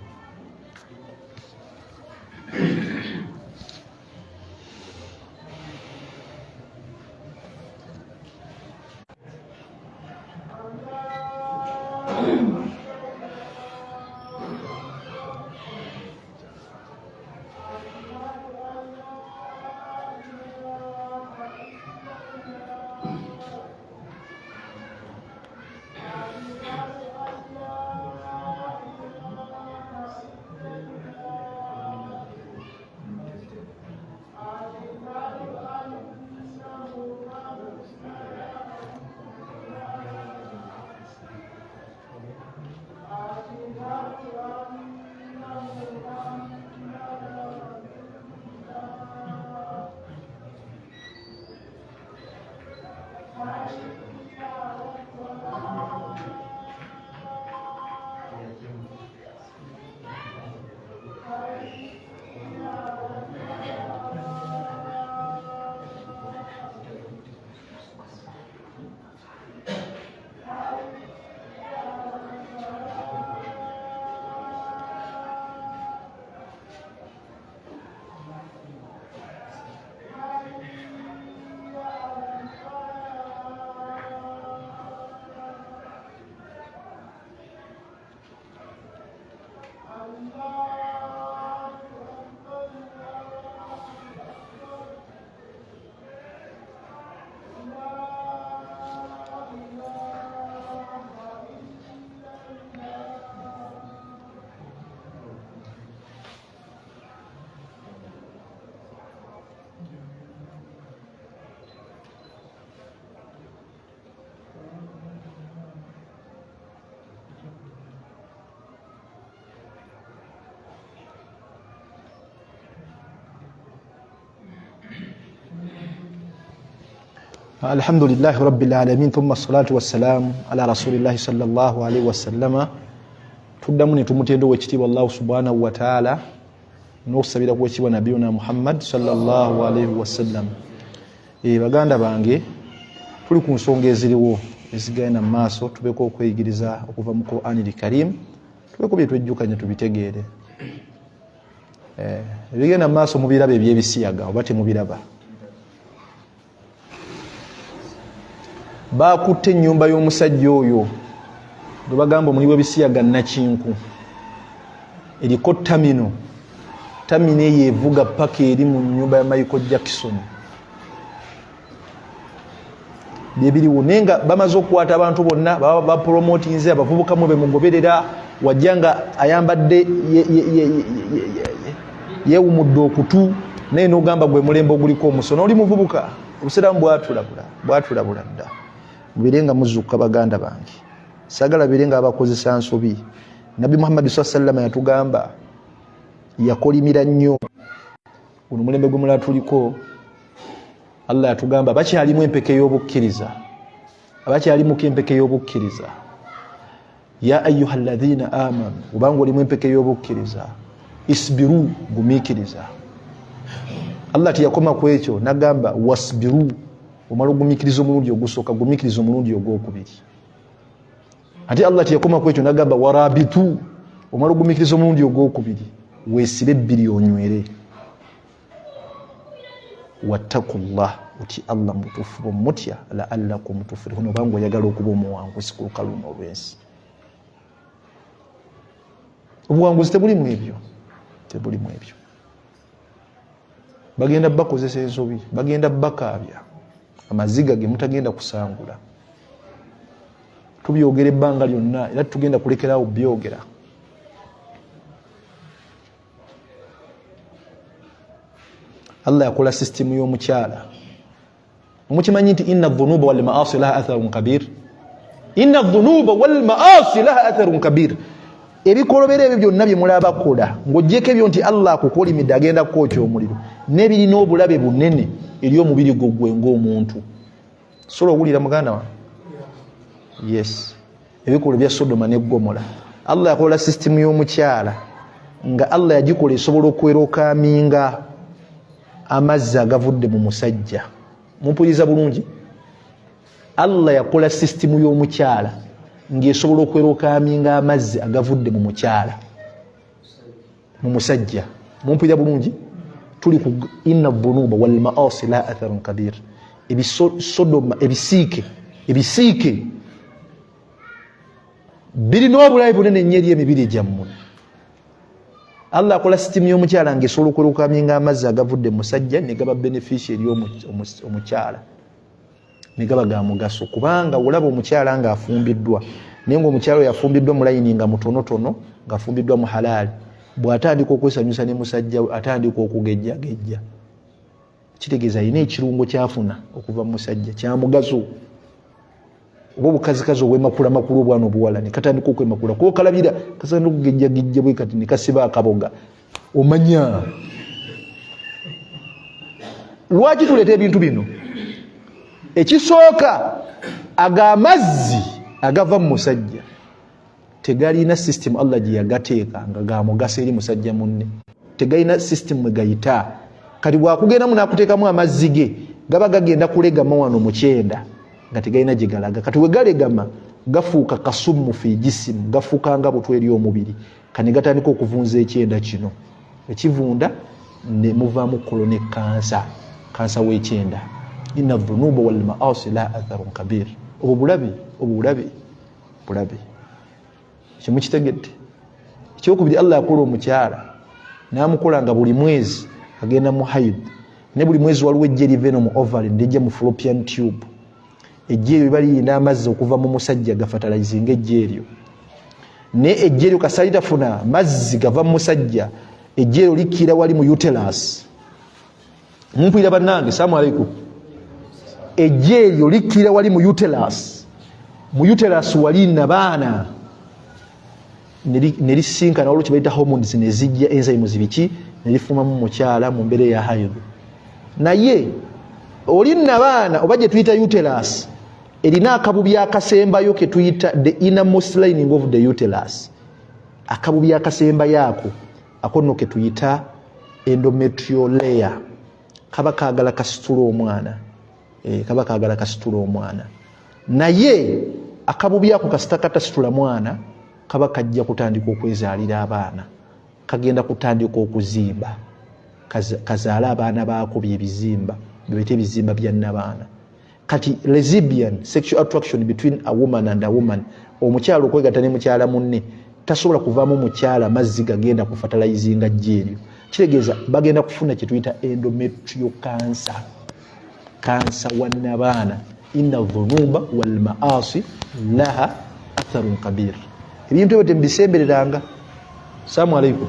Alhamdulillahi rabbil alamin thumma salatu wassalamu ala rasulillahi sallallahu alaihi wasallama. Tuddamu ne tumutendo wekitiibwa Allah subhanahu wa ta'ala n'okusabira ku wekitiibwa nabiyuna Muhammad sallallahu alaihi wasallam. Baganda bange, tuli ku nsonga eziriwo ezigenda mu maaso, tubeeko okweyigiriza okuva mu Qur'anil Karim, tubeeko bye twejjukanya tubitegeere. Ebigenda mu maaso mubiraba ebyebisiyaga oba temubiraba. Bakutte ennyumba y'omusajja oyo gwe bagamba omuliwo ebisiyaga Nakinku, eriko tamino eyo evuga paka eri mu nnyumba ya Michael Jackson. Byebiriwo naye nga bamaze okukwata abantu bonna bapromotinze abavubuka mu bemugoberera, wajja nga ayambadde yeewumudde okutu naye n'ogamba gwe mulembe oguliko omusono, oli muvubuka. Obusiraamu bwatulabula dda. Mubirenga muzukka baganda bange, sagala birenga abakozesa nsobi. Nabi Muhammad sallallahu alaihi wasallam yatugamba, yakolimira nnyo guno mulembe gwe mulatuliko. Allah yatugamba bakyalimu empeke y'obukkiriza, abakyalimu empeke y'obukkiriza. Ya ayyuhalladhina amanu, ubanga olimu empeke y'obukkiriza, isbiru, gumikiriza. Allah tiyakoma ku ekyo nagamba wasbiru, omala ogumikiriza omulundi ogusooka, gumikiriza omulundi ogwokubiri. Ate Allah tiyakoma ku ekyo nagamba warabitu, omala ogumikiriza omulundi ogwokubiri, weesire ebbiri onywere. Wattakullah, uti Allah mutufu bomutya la'allakum tuflihun, obanga oyagala okuba omuwanguzi ku lukaluma olw'ensi. Obuwanguzi tebulimu ebyo, tebulimu ebyo. Bagenda bakozesa ensobi, bagenda bakaabya amaziga ge mutagenda kusangula. Tubyogera ebbanga lyonna era tugenda kulekerawo byogera. Allah yakola system y'omukyala. Mukimanyi nti inna dhunuba wal ma'asi laha atharun kabir. Inna dhunuba wal ma'asi laha atharun kabir. Ebikolobera ebyo byonna bye mulabakola ng'oggyeko ebyo nti Allah akukolimidde agenda kukwokya omuliro, n'ebirina obulabe bunene eri omubiri gwe ng'omuntu. Sobola owulira muganda wa? Yes. Ebikolwa bya Sodoma ne Gomora. Allah yakola system y'omukyala nga Allah yagikola esobola okwerokaminga amazzi agavudde mu musajja. Mumpuliriza bulungi? Allah yakola system y'omukyala ng'esobola okwerokaminga amazzi agavudde mu mukyala mu musajja. Mumpuliriza bulungi? Tuli ku inna dhunuba wal ma'asi la atharun kabir. Ebisodoma ebisiike birina obulayi bunene nnyo eri emibiri gyammwe. Allah akola system y'omukyala ng'esobola okwerokaminga amazzi agavudde mu musajja ne gaba beneficiary omukyala ne gaba ga mugaso, kubanga olaba omukyala ng'afumbiddwa naye ng'omukyala oyo afumbiddwa mu layini nga mutonotono ng'afumbiddwa mu halaali, bw'atandika okwesanyusa ne musajja we atandika okugejjagejja, kitegeeza alina ekirungo kyafuna okuva mu musajja kya mugaso. Oba obukazikazi obw'emakulamakulu obwana obuwala ne katandika okwemakula kuba kalabira kasandika okugejjagejja bwe kati ne kasiba akaboga. Omanya lwaki tuleeta ebintu bino? Ekisooka, ag'amazzi agava mu musajja tegalina system Allah gye yagateeka nga ga mugaso eri musajja munne, tegalina system mwe gayita. Kati bwakugendamu n'akuteekamu amazzi ge gaba gagenda kulegama wano mu kyenda nga tegalina gye galaga. Kati we galegama gafuuka kasummu fi jisimu, gafuuka nga butwa eri omubiri, kani gatandika okuvunza ekyenda kino. Ekivunda ne muvaamu kolone kansa w'ekyenda. Inna dhunuba wal ma'asi la atharun kabir. Obulabe kimu kitegedde. Ekyokubiri, Allah yakola omukyala n'amukola nga buli mwezi agenda mu haid, ne buli mwezi waliwo ejje live no mu ovary ndejja mu fallopian tube. Ejje eryo liba liyina amazzi okuva mu musajja gafatalizinga ejje eryo, ne ejje eryo kasalitafuna mazzi gava mu musajja, ejje eryo likkira wali mu uterus. Mumpulira bannange? Assalamu alaikum. Ejje eryo likkira wali mu uterus. Mu uterus wali nabaana ne lisinkana olwo kye bayita hormones ne zijja enzymes zibiki ne lifumamu mukyala mu mbeera ya haid. Naye oli nabaana oba gye tuyita uterus erina akabubi akasembayo ke tuyita the innermost lining of the uterus. Akabubi akasembayo ako nno ke tuyita endometrial layer. Kaba kaagala kasitula omwana. Naye akabubi ako kasita katasitula mwana kaba kajja kutandika okwezaalira abaana, kagenda kutandika okuzimba, kazaala abaana baako byebizimba, byebita ebizimba bya nabaana. Kati lesbian sexual attraction between a woman and a woman, omukyala okwegatta ne mukyala munne tasobola kuvaamu mukyala mazzi gagenda kufatalizinga jjeeryo. Kitegeeza bagenda kufuna kye tuyita endometrial cancer, kansa wa nabaana. Inna dhunuba wal ma'asi laha atharun kabir. Ebintu ebyo tembisembereranga. Assalamu alaikum.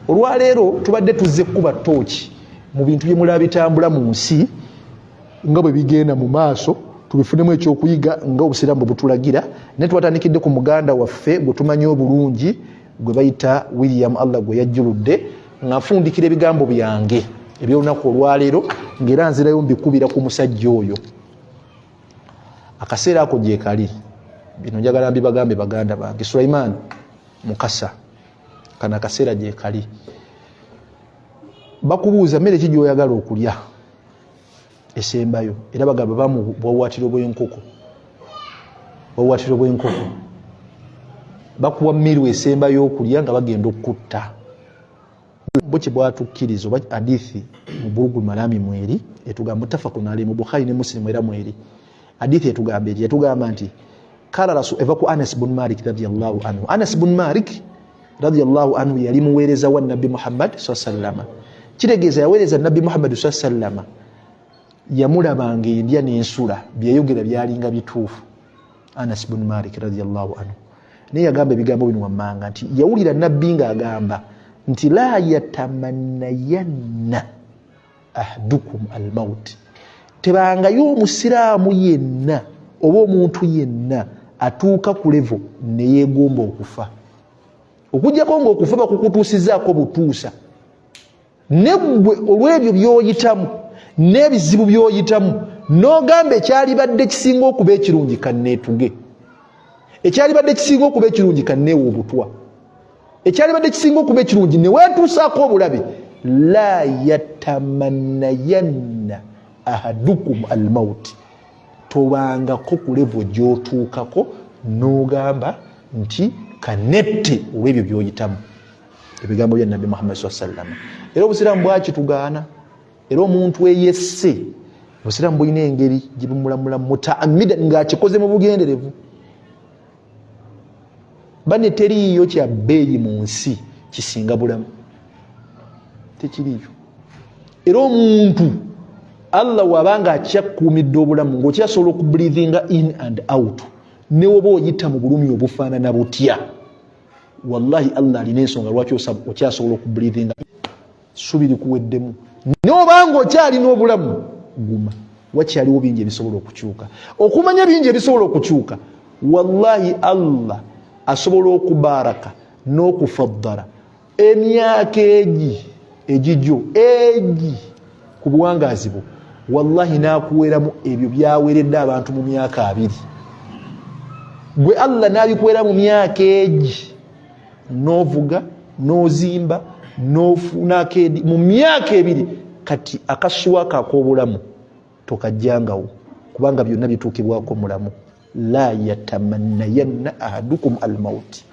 Olwaleero tubadde tuzze kuba tooki mu bintu bye mulaba bitambula mu nsi nga bwe bigenda mu maaso, tubifunemu ekyokuyiga nga obusiraamu butulagira. Ne twatandikidde ku muganda waffe gwe tumanyi obulungi gwe bayita William, Allah gwe yajjuludde, ng'afundikira ebigambo byange ebyolunaku olwaleero ng'era nzirayo mbikubira ku musajja oyo. Akaseera ako gye kali. Bino njagala mbibagambe baganda bange. Sulaiman Mukasa, kana akaseera gye kali. Bakubuuza mmere ki gy'oyagala okulya esembayo, era bagamba bamu bwawaatiro bw'enkoko. Bakuwa mmiru esembayo okulya nga bagenda okutta. Bo kye bwatukkiriza oba hadithi mu Bulugul Marami mweri etugamba mutafakun alayhi mu Bukhari ne Muslim era mweri. Hadithi etugamba nti kala rasul eva ku Anas bin Malik radiyallahu anhu. Anas bin Malik radiyallahu anhu yali muweereza wa Nabi Muhammad sallallahu alaihi wasallam. Kitegeeza yaweereza Nabi Muhammad sallallahu alaihi wasallam, yamulabanga endya n'ensula byeyogera byalinga bituufu. Anas bin Malik radiyallahu anhu naye yagamba ebigambo bino wammanga nti yawulira Nabbi ng'agamba nti la yatamannayanna ahdukum almaut, tebangayo omusiraamu yenna oba omuntu yenna atuuka ku levo ne yeegomba okufa. Okujjako ng'okufa bakukutuusizaako butuusa, ne ggwe olw'ebyo by'oyitamu n'ebizibu by'oyitamu n'ogamba ekyalibadde kisinga okuba ekirungi kanneetuge, ekyalibadde kisinga okuba ekirungi kanneewa obutwa. ekyalibadde kisinga okuba ekirungi ne weetuusaako obulabe la yatamannayanna ahadukum almauti, tobangako ku levo gy'otuukako n'ogamba nti kanette olw'ebyo by'oyitamu. Ebigambo bya Nabbi Muhammad sallallahu alaihi wasallam. Era obusiraamu bwakitugaana, era omuntu eyesse obusiraamu bulina engeri gye bumulamula mutaamida ng'akikoze mu bugenderevu. Bane teriiyo kya bbeeyi mu nsi kisinga bulamu, tekiriiyo. Era omuntu Allah wabanga akyakuumidde obulamu ng'okyasobola okubreathinga in and out, ne woba oyita mu bulumi obufaanana butya, wallahi Allah alina ensonga lwaki okyasobola okubreathinga. Subiri kuweddemu. Ne obanga okyalina obulamu guma, wakyaliwo bingi ebisobola okukyuka. Okumanya bingi ebisobola okukyuka, wallahi Allah asobola okubaraka n'okufaddala emyaka egijo ku buwangaazi bwo, wallahi n'akuweeramu ebyo byaweeredde abantu mu myaka 2. Gwe Allah n'abikuweera mu myaka egi, n'ovuga n'ozimba n'ofuna akedi mu myaka 2. Kati akaswaka ak'obulamu tokajjangawo, kubanga byonna bituukibwako mulamu. La yatamannayanna ahadukum almauti,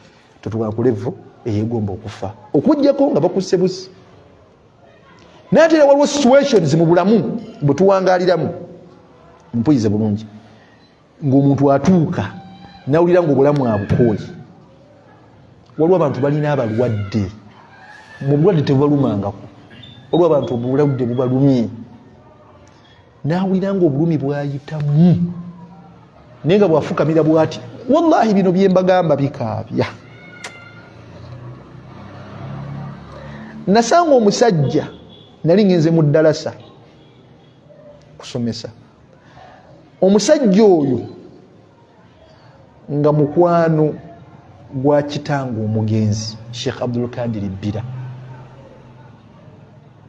totuuka ku levo eyegomba okufa, okujjako nga bakusse busi. Naye waliwo situations mu bulamu bwe tuwangaaliramu, mpuyize bulungi, ng'omuntu atuuka nawulira ng'obulamu abukooyi. Waliwo abantu balina abalwadde, mu bulwadde tebubalumangako, waliwo abantu obulwadde bubalumye, nawulira ng'obulumi bwayitamu, naye nga bwafukamira bwati, wallahi bino bye mbagamba bikaabya. Nasanga omusajja, nali ngenze mu ddalasa kusomesa, omusajja oyo nga mukwano gwa kitange omugenzi Sheikh Abdul Qadir Bira,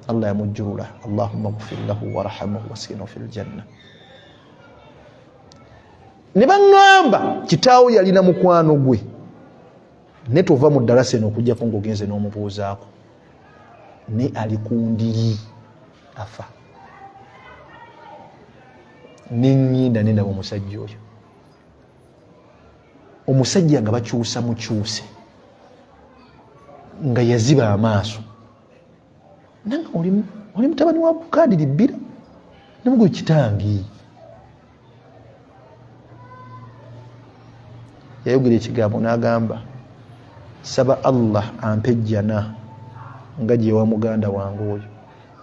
Allah yamujjurula, Allahumma ghfir lahu warhamhu waskinahu fil janna. Ne baŋŋamba kitaawo yalina mukwano gwe, ne tova mu ddalasa eno okujjako ng'ogenze n'omubuuzaako, ne ali ku ndiri afa. Neŋŋinda ne ndaba omusajja oyo, omusajja nga bakyusa mukyuse, nga yaziba amaaso, nanga oli mutabani wa Abdulkadir Bira, namugwe kitangi. Yayogera ekigambo n'agamba, saba Allah ampe jjana nga gye wa muganda wange oyo,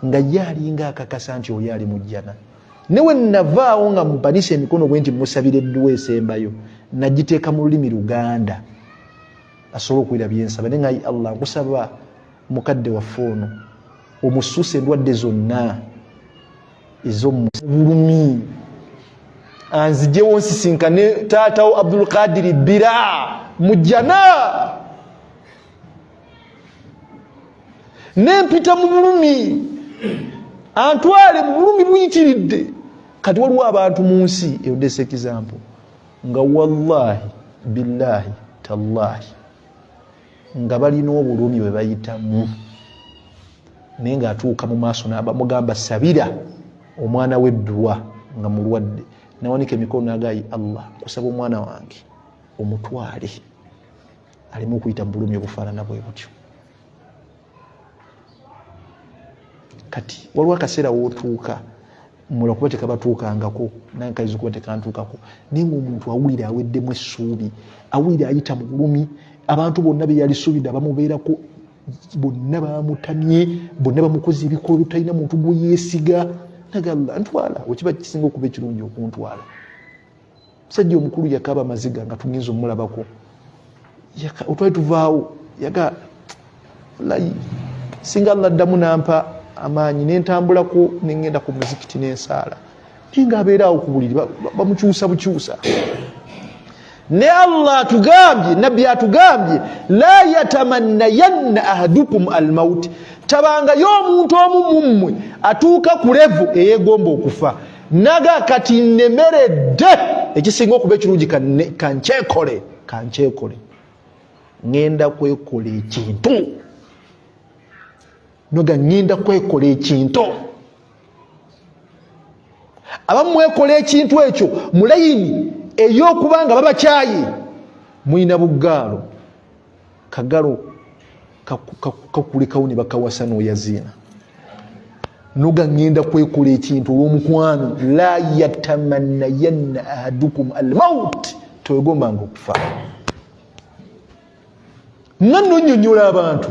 nga yalinga akakasa nti oyo ali mu jjana. Newe navaawo nga mumpanisa emikono bwe nti musabire edduwa esembayo, nagiteeka mu lulimi Luganda asobola okuwulira byensaba. Naye nga Allah nkusaba mukadde waffe ono omusuuse endwadde zonna ez'omubulumi, anzijewo nsisinkane taatawo Abdul Qadir Bira mu jjana, nempita mu bulumi, antwale mu bulumi buyitiridde. Kati waliwo abantu mu nsi eudese example nga wallahi billahi tallahi nga balina obulumi bwe bayitamu, naye ng'atuuka mu maaso n'abamugamba sabira omwana w'edduwa nga mulwadde, nawanika emikono n'agayi, Allah kusaba omwana wange omutwale alimu okuyita mu bulumi obufaanana bwe butyo. Kati waliwo akaseera wootuuka mula kuba tekabatuukangako, nange kayiza okuba tekantuukako, naye ng'omuntu awulira aweddemu essuubi, awulira ayita mu bulumi, abantu bonna be yali suubidde abamubeerako bonna bamutamye, bonna bamukoze ebikolwa talina muntu gwe yeesiga, nagalla ntwala, wekiba kisinga okuba ekirungi okuntwala. Musajja omukulu yakaaba amaziga nga tugenza omulabako, otwali tuvaawo yaga wallahi singa Allah addamu nampa amaanyi nentambulako nengenda ku muzikiti nensaala, naye ng'abeeraawo ku buliri bamukyusa bukyusa. Ne Allah atugambye, nabbi atugambye, la yatamannayanna ahadukum almauti, tabangayo omuntu omu mummwe atuuka ku levu eyegomba okufa. Naga kati nnemeredde, ekisinga okuba ekirungi kankyekole. ngenda kwekola ekintu noga ngenda kwekola ekintu abamwekola ekintu ekyo mulayini ey'okubanga babakyaye muyina bugaalo kagalo kakulekawo ne bakawasa n'oyaziina noga ngenda kwekola ekintu olw'omukwano la yatamannayanna ahadukum almaut towegombanga okufa nga nonyonyola abantu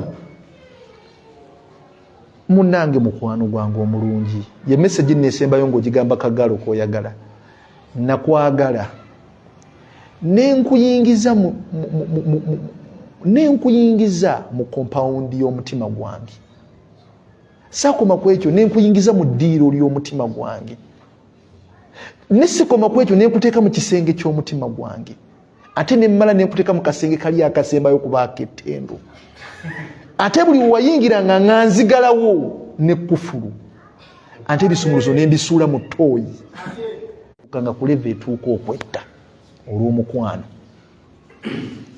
munange mukwano gwange omulungi ye message nesembayo ng'ogigamba kagalo koyagala nakwagala nenkuyingiza mu compound y'omutima gwange sakoma kwekyo nenkuyingiza mu ddiiro ly'omutima gwange nesikoma kwekyo nenkuteeka mu kisenge ky'omutima gwange ate nemmala nenkuteeka mu kasenge kali akasembayo kubaako ettendo ate buli wayingira nga nganzigalawo ne kufulu ate ebisumuluzo nembisuula mu ttooyi nga kuleva etuuka okwetta olw'omukwano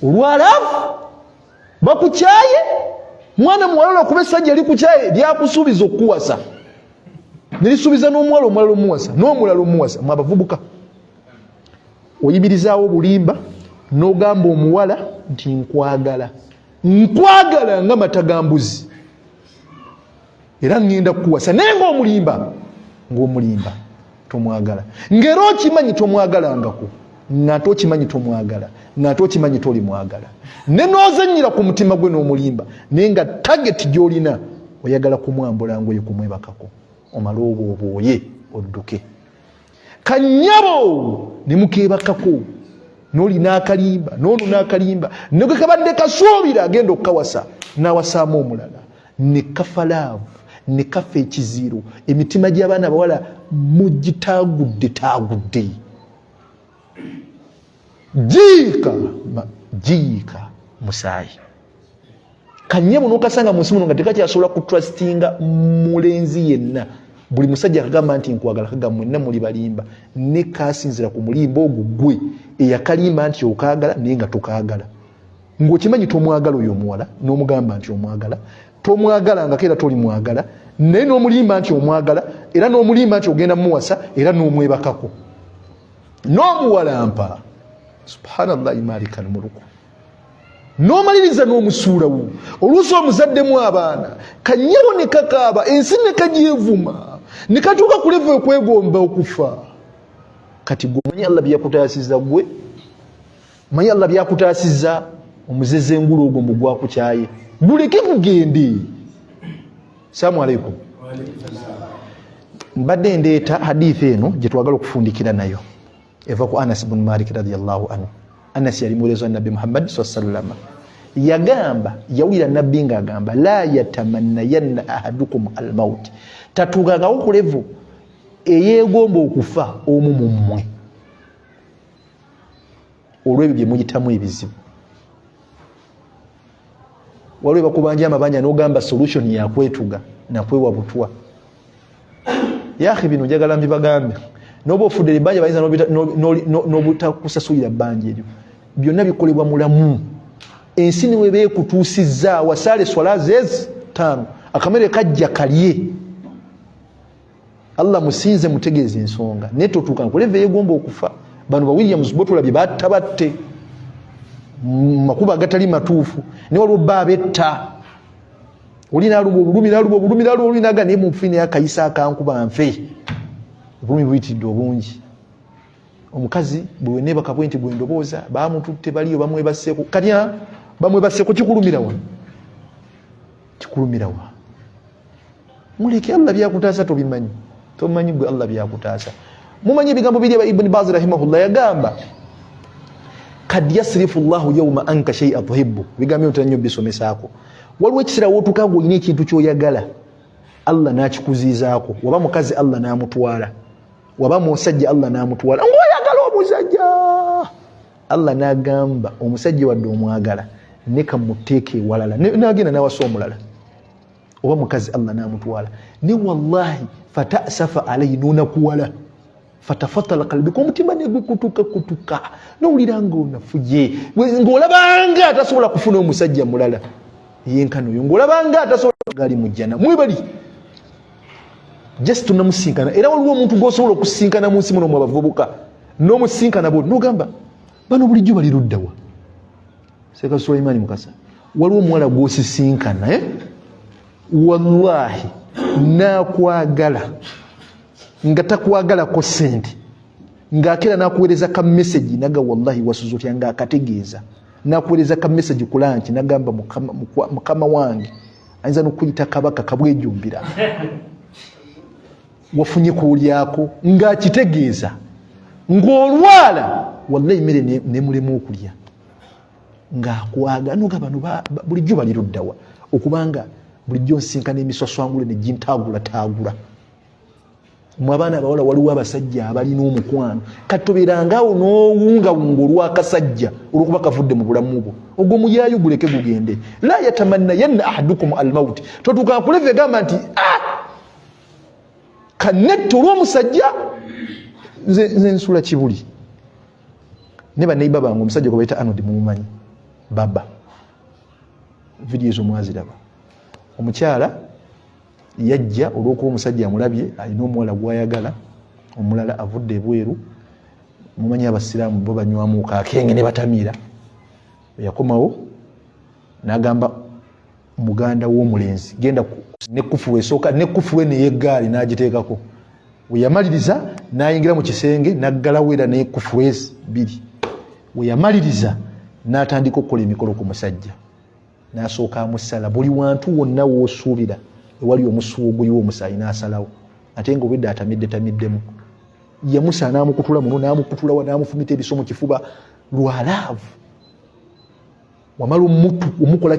olwalaavu bakukyaye mwana muwala okuba essajja likukyaye lyakusuubiza okukuwasa nelisuubiza n'omuwala omulala omuwasa n'omulala omuwasa mwe abavubuka oyimirizaawo bulimba n'ogamba omuwala nti nkwagala nga matagambuzi era ngenda kukuwasa naye ng'omulimba tomwagala ng'era okimanyi tomwagalangako ng'ate okimanyi tomwagala ng'ate okimanyi tolimwagala ne noozannyira ku mutima gwe n'omulimba naye nga tageti gy'olina oyagala kumwambula ngoye kumwebakako omale obwoye odduke kanyabo ne mukeebakako n'olina akalimba n'ono n'akalimba ne gwe kabadde kasuubira agenda okukawasa n'awasaamu omulala ne kafa laavu ne kafa ekiziiro emitima gy'abaana bawala mugitaagudde jiika musaayi kanyabo n'okasanga mu nsi muno nga tekakyasobola kutrustinga mulenzi yenna buli musajja akagamba nti nkwagala kagamba mwenna muli balimba ne kasinzira ku mulimba ogwo gwe eyakalimba nti okaagala naye nga tokaagala ng'okimanyi tomwagala oyo omuwala n'omugamba nti omwagala tomwagalangako era tolimwagala naye n'omulimba nti omwagala era n'omulimba nti ogenda muwasa era n'omwebakako n'omuwalampa subhanallahi malikan muluku n'omaliriza n'omusuulawo oluusi omuzaddemu abaana kanyabo ne kakaaba ensi ne kagyevuma ne katuuka ku levo okwegomba okufa kati gwe manyi Allah byakutaasizza gwe manyi Allah byakutaasizza omuzezengulu ogwo mugwakukyaye buleke kugende. Assalamu alaikum. Mbadde ndeeta hadithi eno gye twagala okufundikira nayo eva ku Anas ibn Malik radiyallahu anhu. Anas yali mulezo Nabi Muhammad sallallahu alaihi wasallam yagamba yawulira nabbi nga agamba la yatamannayanna ahadukum almaut, tatugagawo ku levo eyegomba okufa omu mu mmwe olw'ebyo bye muyitamu ebizibu. Waliwo bakubanja amabanja n'ogamba solution yakwetuga nakwewa butwa. Yakhi bino njagala mbibagambe n'oba ofudde libanja bayinza n'obutakusasulira bbanja eryo byonna bikolebwa mulamu. Ensi niwe beekutuusizza wasaale swala zezi 5 akamere kajja kalye. Allah musinze mutegeeze ensonga netotuuka nkuleve yegomba okufa. Bano ba Williams Botola bye battabatte makuba agatali matuufu ne waliwo babetta olina olumira olinaga naye mufine akayisa akankuba nfe obulumi buyitidde obungi. Omukazi bwe ne bakabwenti bwe ndobooza bamututte baliyo bamwebaseeko katya bamwebaseeko kikulumirawa muleke Allah byakutaasa tobimanyi tomanyi gwe Allah byakutaasa. Mumanyi ebigambo biri Ibn Baz rahimahullah yagamba kad yasrifu Allahu yawma anka shay'a tuhibbu, bigambo ntannyo bisomesaako. Waliwo ekisira wotuka ngo olina ekintu kyoyagala Allah n'akikuziizaako. Waba mukazi Allah n'amutwala, waba musajja Allah n'amutwala, ng'oyagala omusajja Allah n'agamba omusajja wadde omwagala ne kamuteeke walala n'agenda n'awasa omulala. Oba mukazi Allah n'amutwala ne wallahi fatasafa alayhi nunakuwala fatafatala qalbika omutima ne gukutuka nowulira ng'onafuje ng'olabanga atasobola kufuna omusajja mulala yenkano oyo ng'olabanga atasobola gali mujjana mwebali just tunamusinkana era waliwo omuntu gw'osobola okusinkana mu nsi muno mu abavubuka n'omusinkana bo n'ogamba bano bulijjo bali luddawa Seeka Sulaiman Mukasa waliwo omuwala gw'osisinkana wallahi nakwagala nga takwagalako sente ng'akera nakuweereza ka message naga wallahi wasuza otya ng'akategeeza nakuweereza ka message ku lanchi nagamba mukama wange ayinza n'okuyita kabaka kabwejumbira wafunye kuulyako ng'akitegeeza ng'olwala wallahi mmere nemulemu okulya ng'akwaga noga bano bulijjo bali luddawa okubanga bulijjo nsinkana emiswaswangule ne gintaagula mu abaana abawala waliwo abasajja abalina omukwano katoberangaawo n'owungawunga olw'akasajja olw'okuba kavudde mu bulamu bwo ogwo muyaayo guleke gugende la yatamannayanna ahadukum almauti totuuka kuleve egamba nti kanetta olw'omusajja nze nsula kibuli ne baneiba bange omusajja gwe bayita Anodi mumumanyi baba vidiyo ezo mwaziraba omukyala yajja olw'okuba omusajja amulabye alina omuwala gwayagala omulala avudde ebweru mumanyi abasiraamu bo banywamu kakenge ne batamiira yakomawo n'agamba muganda w'omulenzi genda nekufuwe esooka nekufuwe neyeggaali n'agiteekako we yamaliriza n'ayingira mu kisenge n'aggalawo era nekufuwe bbiri we yamaliriza n'atandika okukola emikolo ku musajja n'asooka amusala buli wantu wonna w'osuubira ewali omusuwa oguliwo omusaayi n'asalawo ate nga obwedde tamiddemu yamusala n'amukutula muno n'amukutulawa n'amufumita ebiso mu kifuba lwalaavu wamala omukola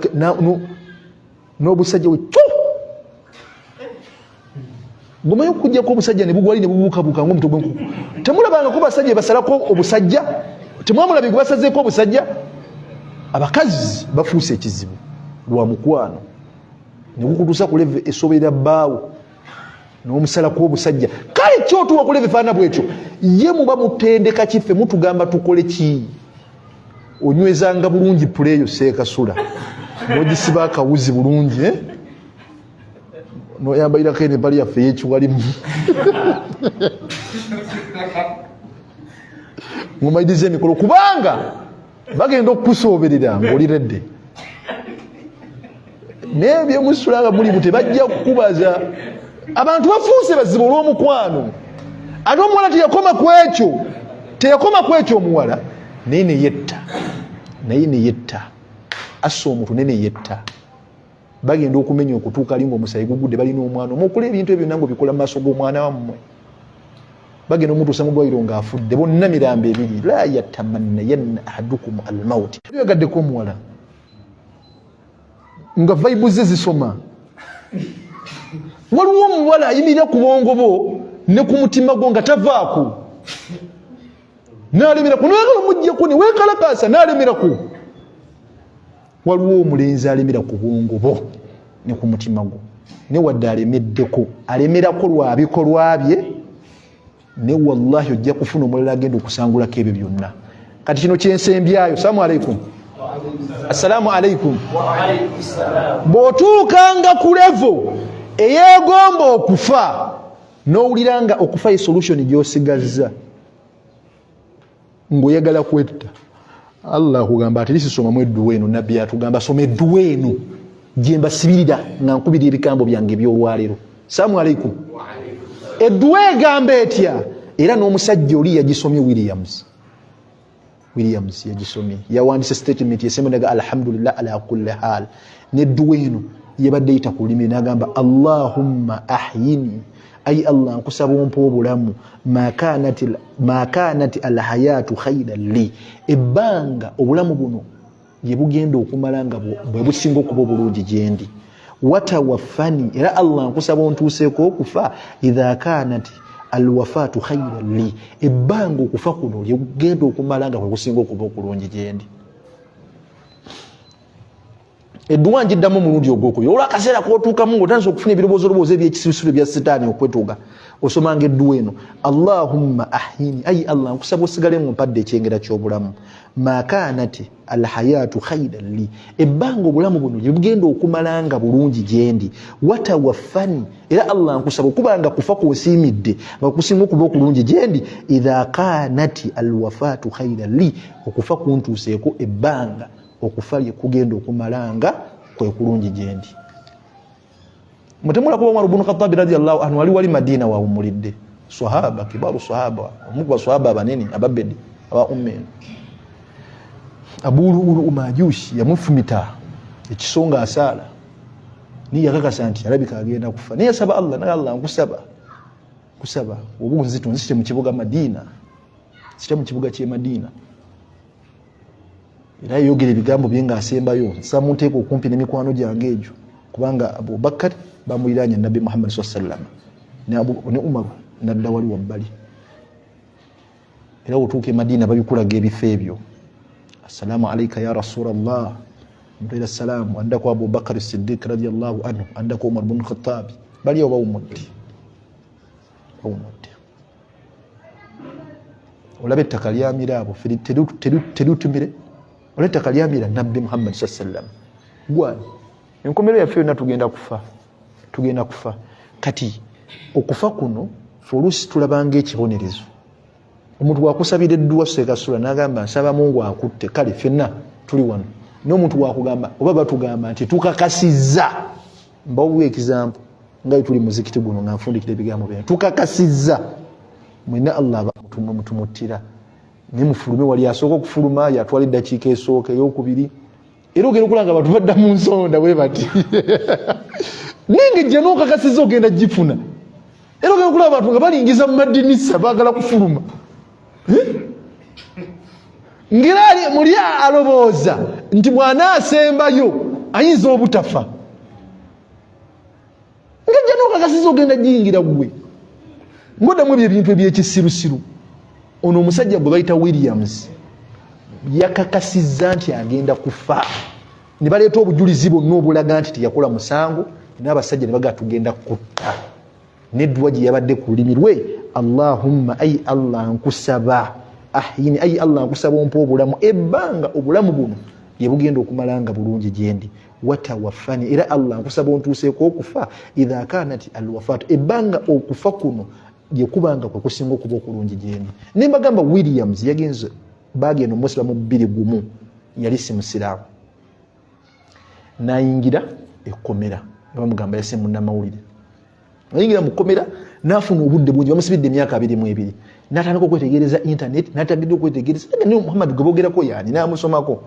n'obusajja we ngomanyi okujjako obusajja ne bugwali ne bubuukabuuka ng'omutwe gw'enkuku temulabangako basajja basalako obusajja temwamulabye gwe basazeeko obusajja abakazi bafuuse ekizibu lwa mukwano ne gukutuusa ku leve esoberera bbaawo n'omusalako obusajja kale kyotuwa ku leve faana bwekyo ye muba mutendeka kiffe mutugamba tukole ki onywezanga bulungi puleeyo seekasula n'ogisiba akawuzi bulungi noyambalirako enebali yaffe yekiwalimu ngomayiriza emikolo kubanga bagenda okukusooberera ng'oliredde n'ebyomusulanga mulimu tebajja kukubaza abantu bafuuse bazibu olw'omukwano ate omuwala teyakoma ku ekyo omuwala naye neyetta assa omuntu neneyetta bagenda okumenya okutuuka ali ng'omusayi gugudde balina omwana omuokola ebintu ebyo nange obikola mu maaso g'omwana wammwe bagenda omutuusa mu ddwaliro ng'afudde bonna mirambo ebiri la yatamannayanna ahadukum almauti yagaddeko omuwala nga vaibu ze zisoma waliwo omuwala ayimirira ku bwongo bo ne ku mutima gwo nga tavaako n'alemeraku newagala omuggyeko ne weekalakaasa n'alemeraku waliwo omulenzi alemera ku bwongo bo ne ku mutima gwo ne wadde alemeddeko alemerako lwa bikolwa bye ne wallahi ojja kufuna omulala agenda okusangulako ebyo byonna kati kino kyensembyayo salamu alaikum assalamu alaikum bw'otuukanga ku levo eyeegomba okufa n'owuliranga okufa ye solution gy'osigazza ng'oyagala kwetta Allah akugamba ati lisisomamu edduwa eno nabbi atugamba soma edduwa eno gye mbasibirira nga nkubira ebigambo byange eby'olwaleero salamu alaikum edduwa egamba etya era n'omusajja oli yagisomye Williams yagisomye yawandise statement yesemenaga alhamdulillah ala kulli hal nedduwa eno yabadde yita ku lulimi n'agamba Allahumma ahyini ay Allah nkusaba ompa obulamu ma kanat alhayatu khayran li ebbanga obulamu buno ye bugenda okumala nga bwe businga okuba obulungi gyendi watawaffani era Allah nkusaba ontuuseeko okufa idha kanat alwafatu khayran li ebbanga okufa kuno ye bugenda okumala nga bwe businga okuba okulungi gyendi edduwa njiddamu omulundi ogwokubiri olwa akaseera kootuukamu ng'otandise okufuna ebirowoozo ebyekisirusiru ebya sitaani okwetooga osomanga edduwa eno allahumma ahyini ayi allah nkusaba osigale mu mpadde ekyengera ky'obulamu ma kanati alhayaatu khairan li ebbanga obulamu buno lye bugenda okumalanga bulungi gyendi watawaffani era allah nkusaba okubanga kufa kwosiimidde nga kusinga okuba okulungi gyendi idha kanati alwafaatu khairan li okufa kuntuuseeko ebbanga okufa lye kugenda okumalanga kwe kulungi gyendi mutemula kuba Umar ibn Khattab radiyallahu anhu wali Madina wawumulidde sahaba kibaru sahaba omugwa sahaba abanene ababedi aba ummen abulu umajushi yamufumita ekisonga asala ni yakakasa nti alabika agenda kufa naye saba Allah na Allah kusaba obunzi tunzite mu kibuga Madina sita mu kibuga kye Madina era yogere bigambo byenga asembayo samunteeko okumpi n'emikwano gyange ejo kubanga Abu Bakar bamuliranye Nabi Muhammad sallallahu alaihi wasallam ne Umar nadda wali wabbali era otuuke Madina babikulaga ebifo ebyo assalamu alayka ya rasulallah mutera salamu andako Abu Bakar as-Siddiq radiyallahu anhu andako Umar ibn Khattab bali obawumudde olabe ettaka lyamira abo terutumire olabe ettaka lyamira Nabi Muhammad sallallahu alaihi wasallam gwani enkomero yaffe yonna tugenda kufa kati okufa kuno fulusi tulabanga ekibonerezo omuntu wakusabira edduwa sekasula n'agamba nsaba Mungu akutte kale ffenna tuli wano n'omuntu wakugamba oba batugamba nti tukakasizza mbawuwa ekizampu nga tuli muzikiti guno nga nfundikira ebigambo byange tukakasizza mwena Allah mutumuttira ne mufulume wali asooka okufuluma yatwala eddakiika esooka ey'okubiri era ogenda okulanga abantu badda mu nsonda bwe bati nengejja n'okakasizza ogenda gifuna era ogenda okulaba abantu nga balingiza mu madinisa baagala kufuluma ngirali muli alobooza nti mwana asembayo ayinza obutafa ngejja n'okakasizza ogenda giyingira gwe ngodamu ebyo ebintu ebyekisirusiru ono omusajja gwe bayita Williams yakakasizza nti agenda kufa ne baleeta obujulizi bonna obulaga nti teyakola musango n'abasajja ne baga tugenda kutta n'edduwa gye yabadde ku lulimi lwe allahumma ayi allah nkusaba ahyini ayi allah nkusaba ompa obulamu ebbanga obulamu buno ye bugenda okumalanga bulungi gyendi watawaffani era allah nkusaba ontuuseeko okufa idha kanati alwafaatu ebbanga okufa kuno gye kubanga kwe kusinga okuba okulungi gyendi ne mbagamba Williams yagenze bagenda omusiramu 2 yali si musiraamu nayingira ekkomera bamugamba yase munnamawulire nayingira mu kkomera nafuna obudde bungi bamusibidde emyaka 22 natandika okwetegereza internet natandika okwetegereza ne Muhammad gwe boogerako yani namusomako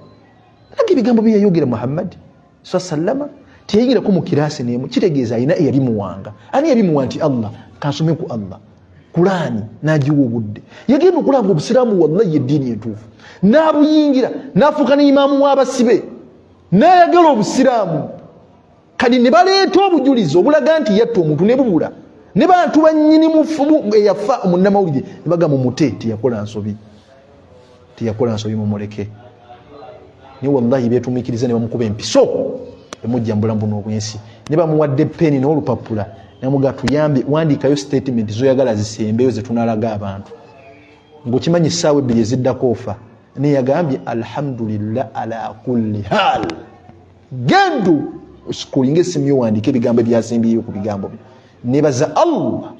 nage ebigambo bye yayogera Muhammad sallama tiyayingirako mu kiraasi n'emu kitegeeza ayina eyali muwanga ani yali muwa nti Allah kansome ku Allah Kurani najiwa obudde yagenda okulanga obusiraamu wallahi eddiini entuufu n'abuyingira n'afuuka n'imaamu w'abasibe n'ayagala obusiraamu kadi ne baleeta obujulizi obulaga nti yatta omuntu ne bubula ne bantu bannyini mufumu eyafa omunnamawulire ne bagamba mute teyakola nsobi mumuleke ne wallahi beetumikiriza ne bamukuba empiso emujja mu bulamu buno obwensi ne bamuwadde peni n'olupapula namuga tuyambe wandikayo statement zoyagala zisembeyo zetunalaga abantu ngokimanyi essaawa 2 eziddako ofa ne yagambye alhamdulillah ala kulli hal gendu usikulinga esimu yowandika ebigambo ebyasembiyeyo ku bigambo bye nebaza Allah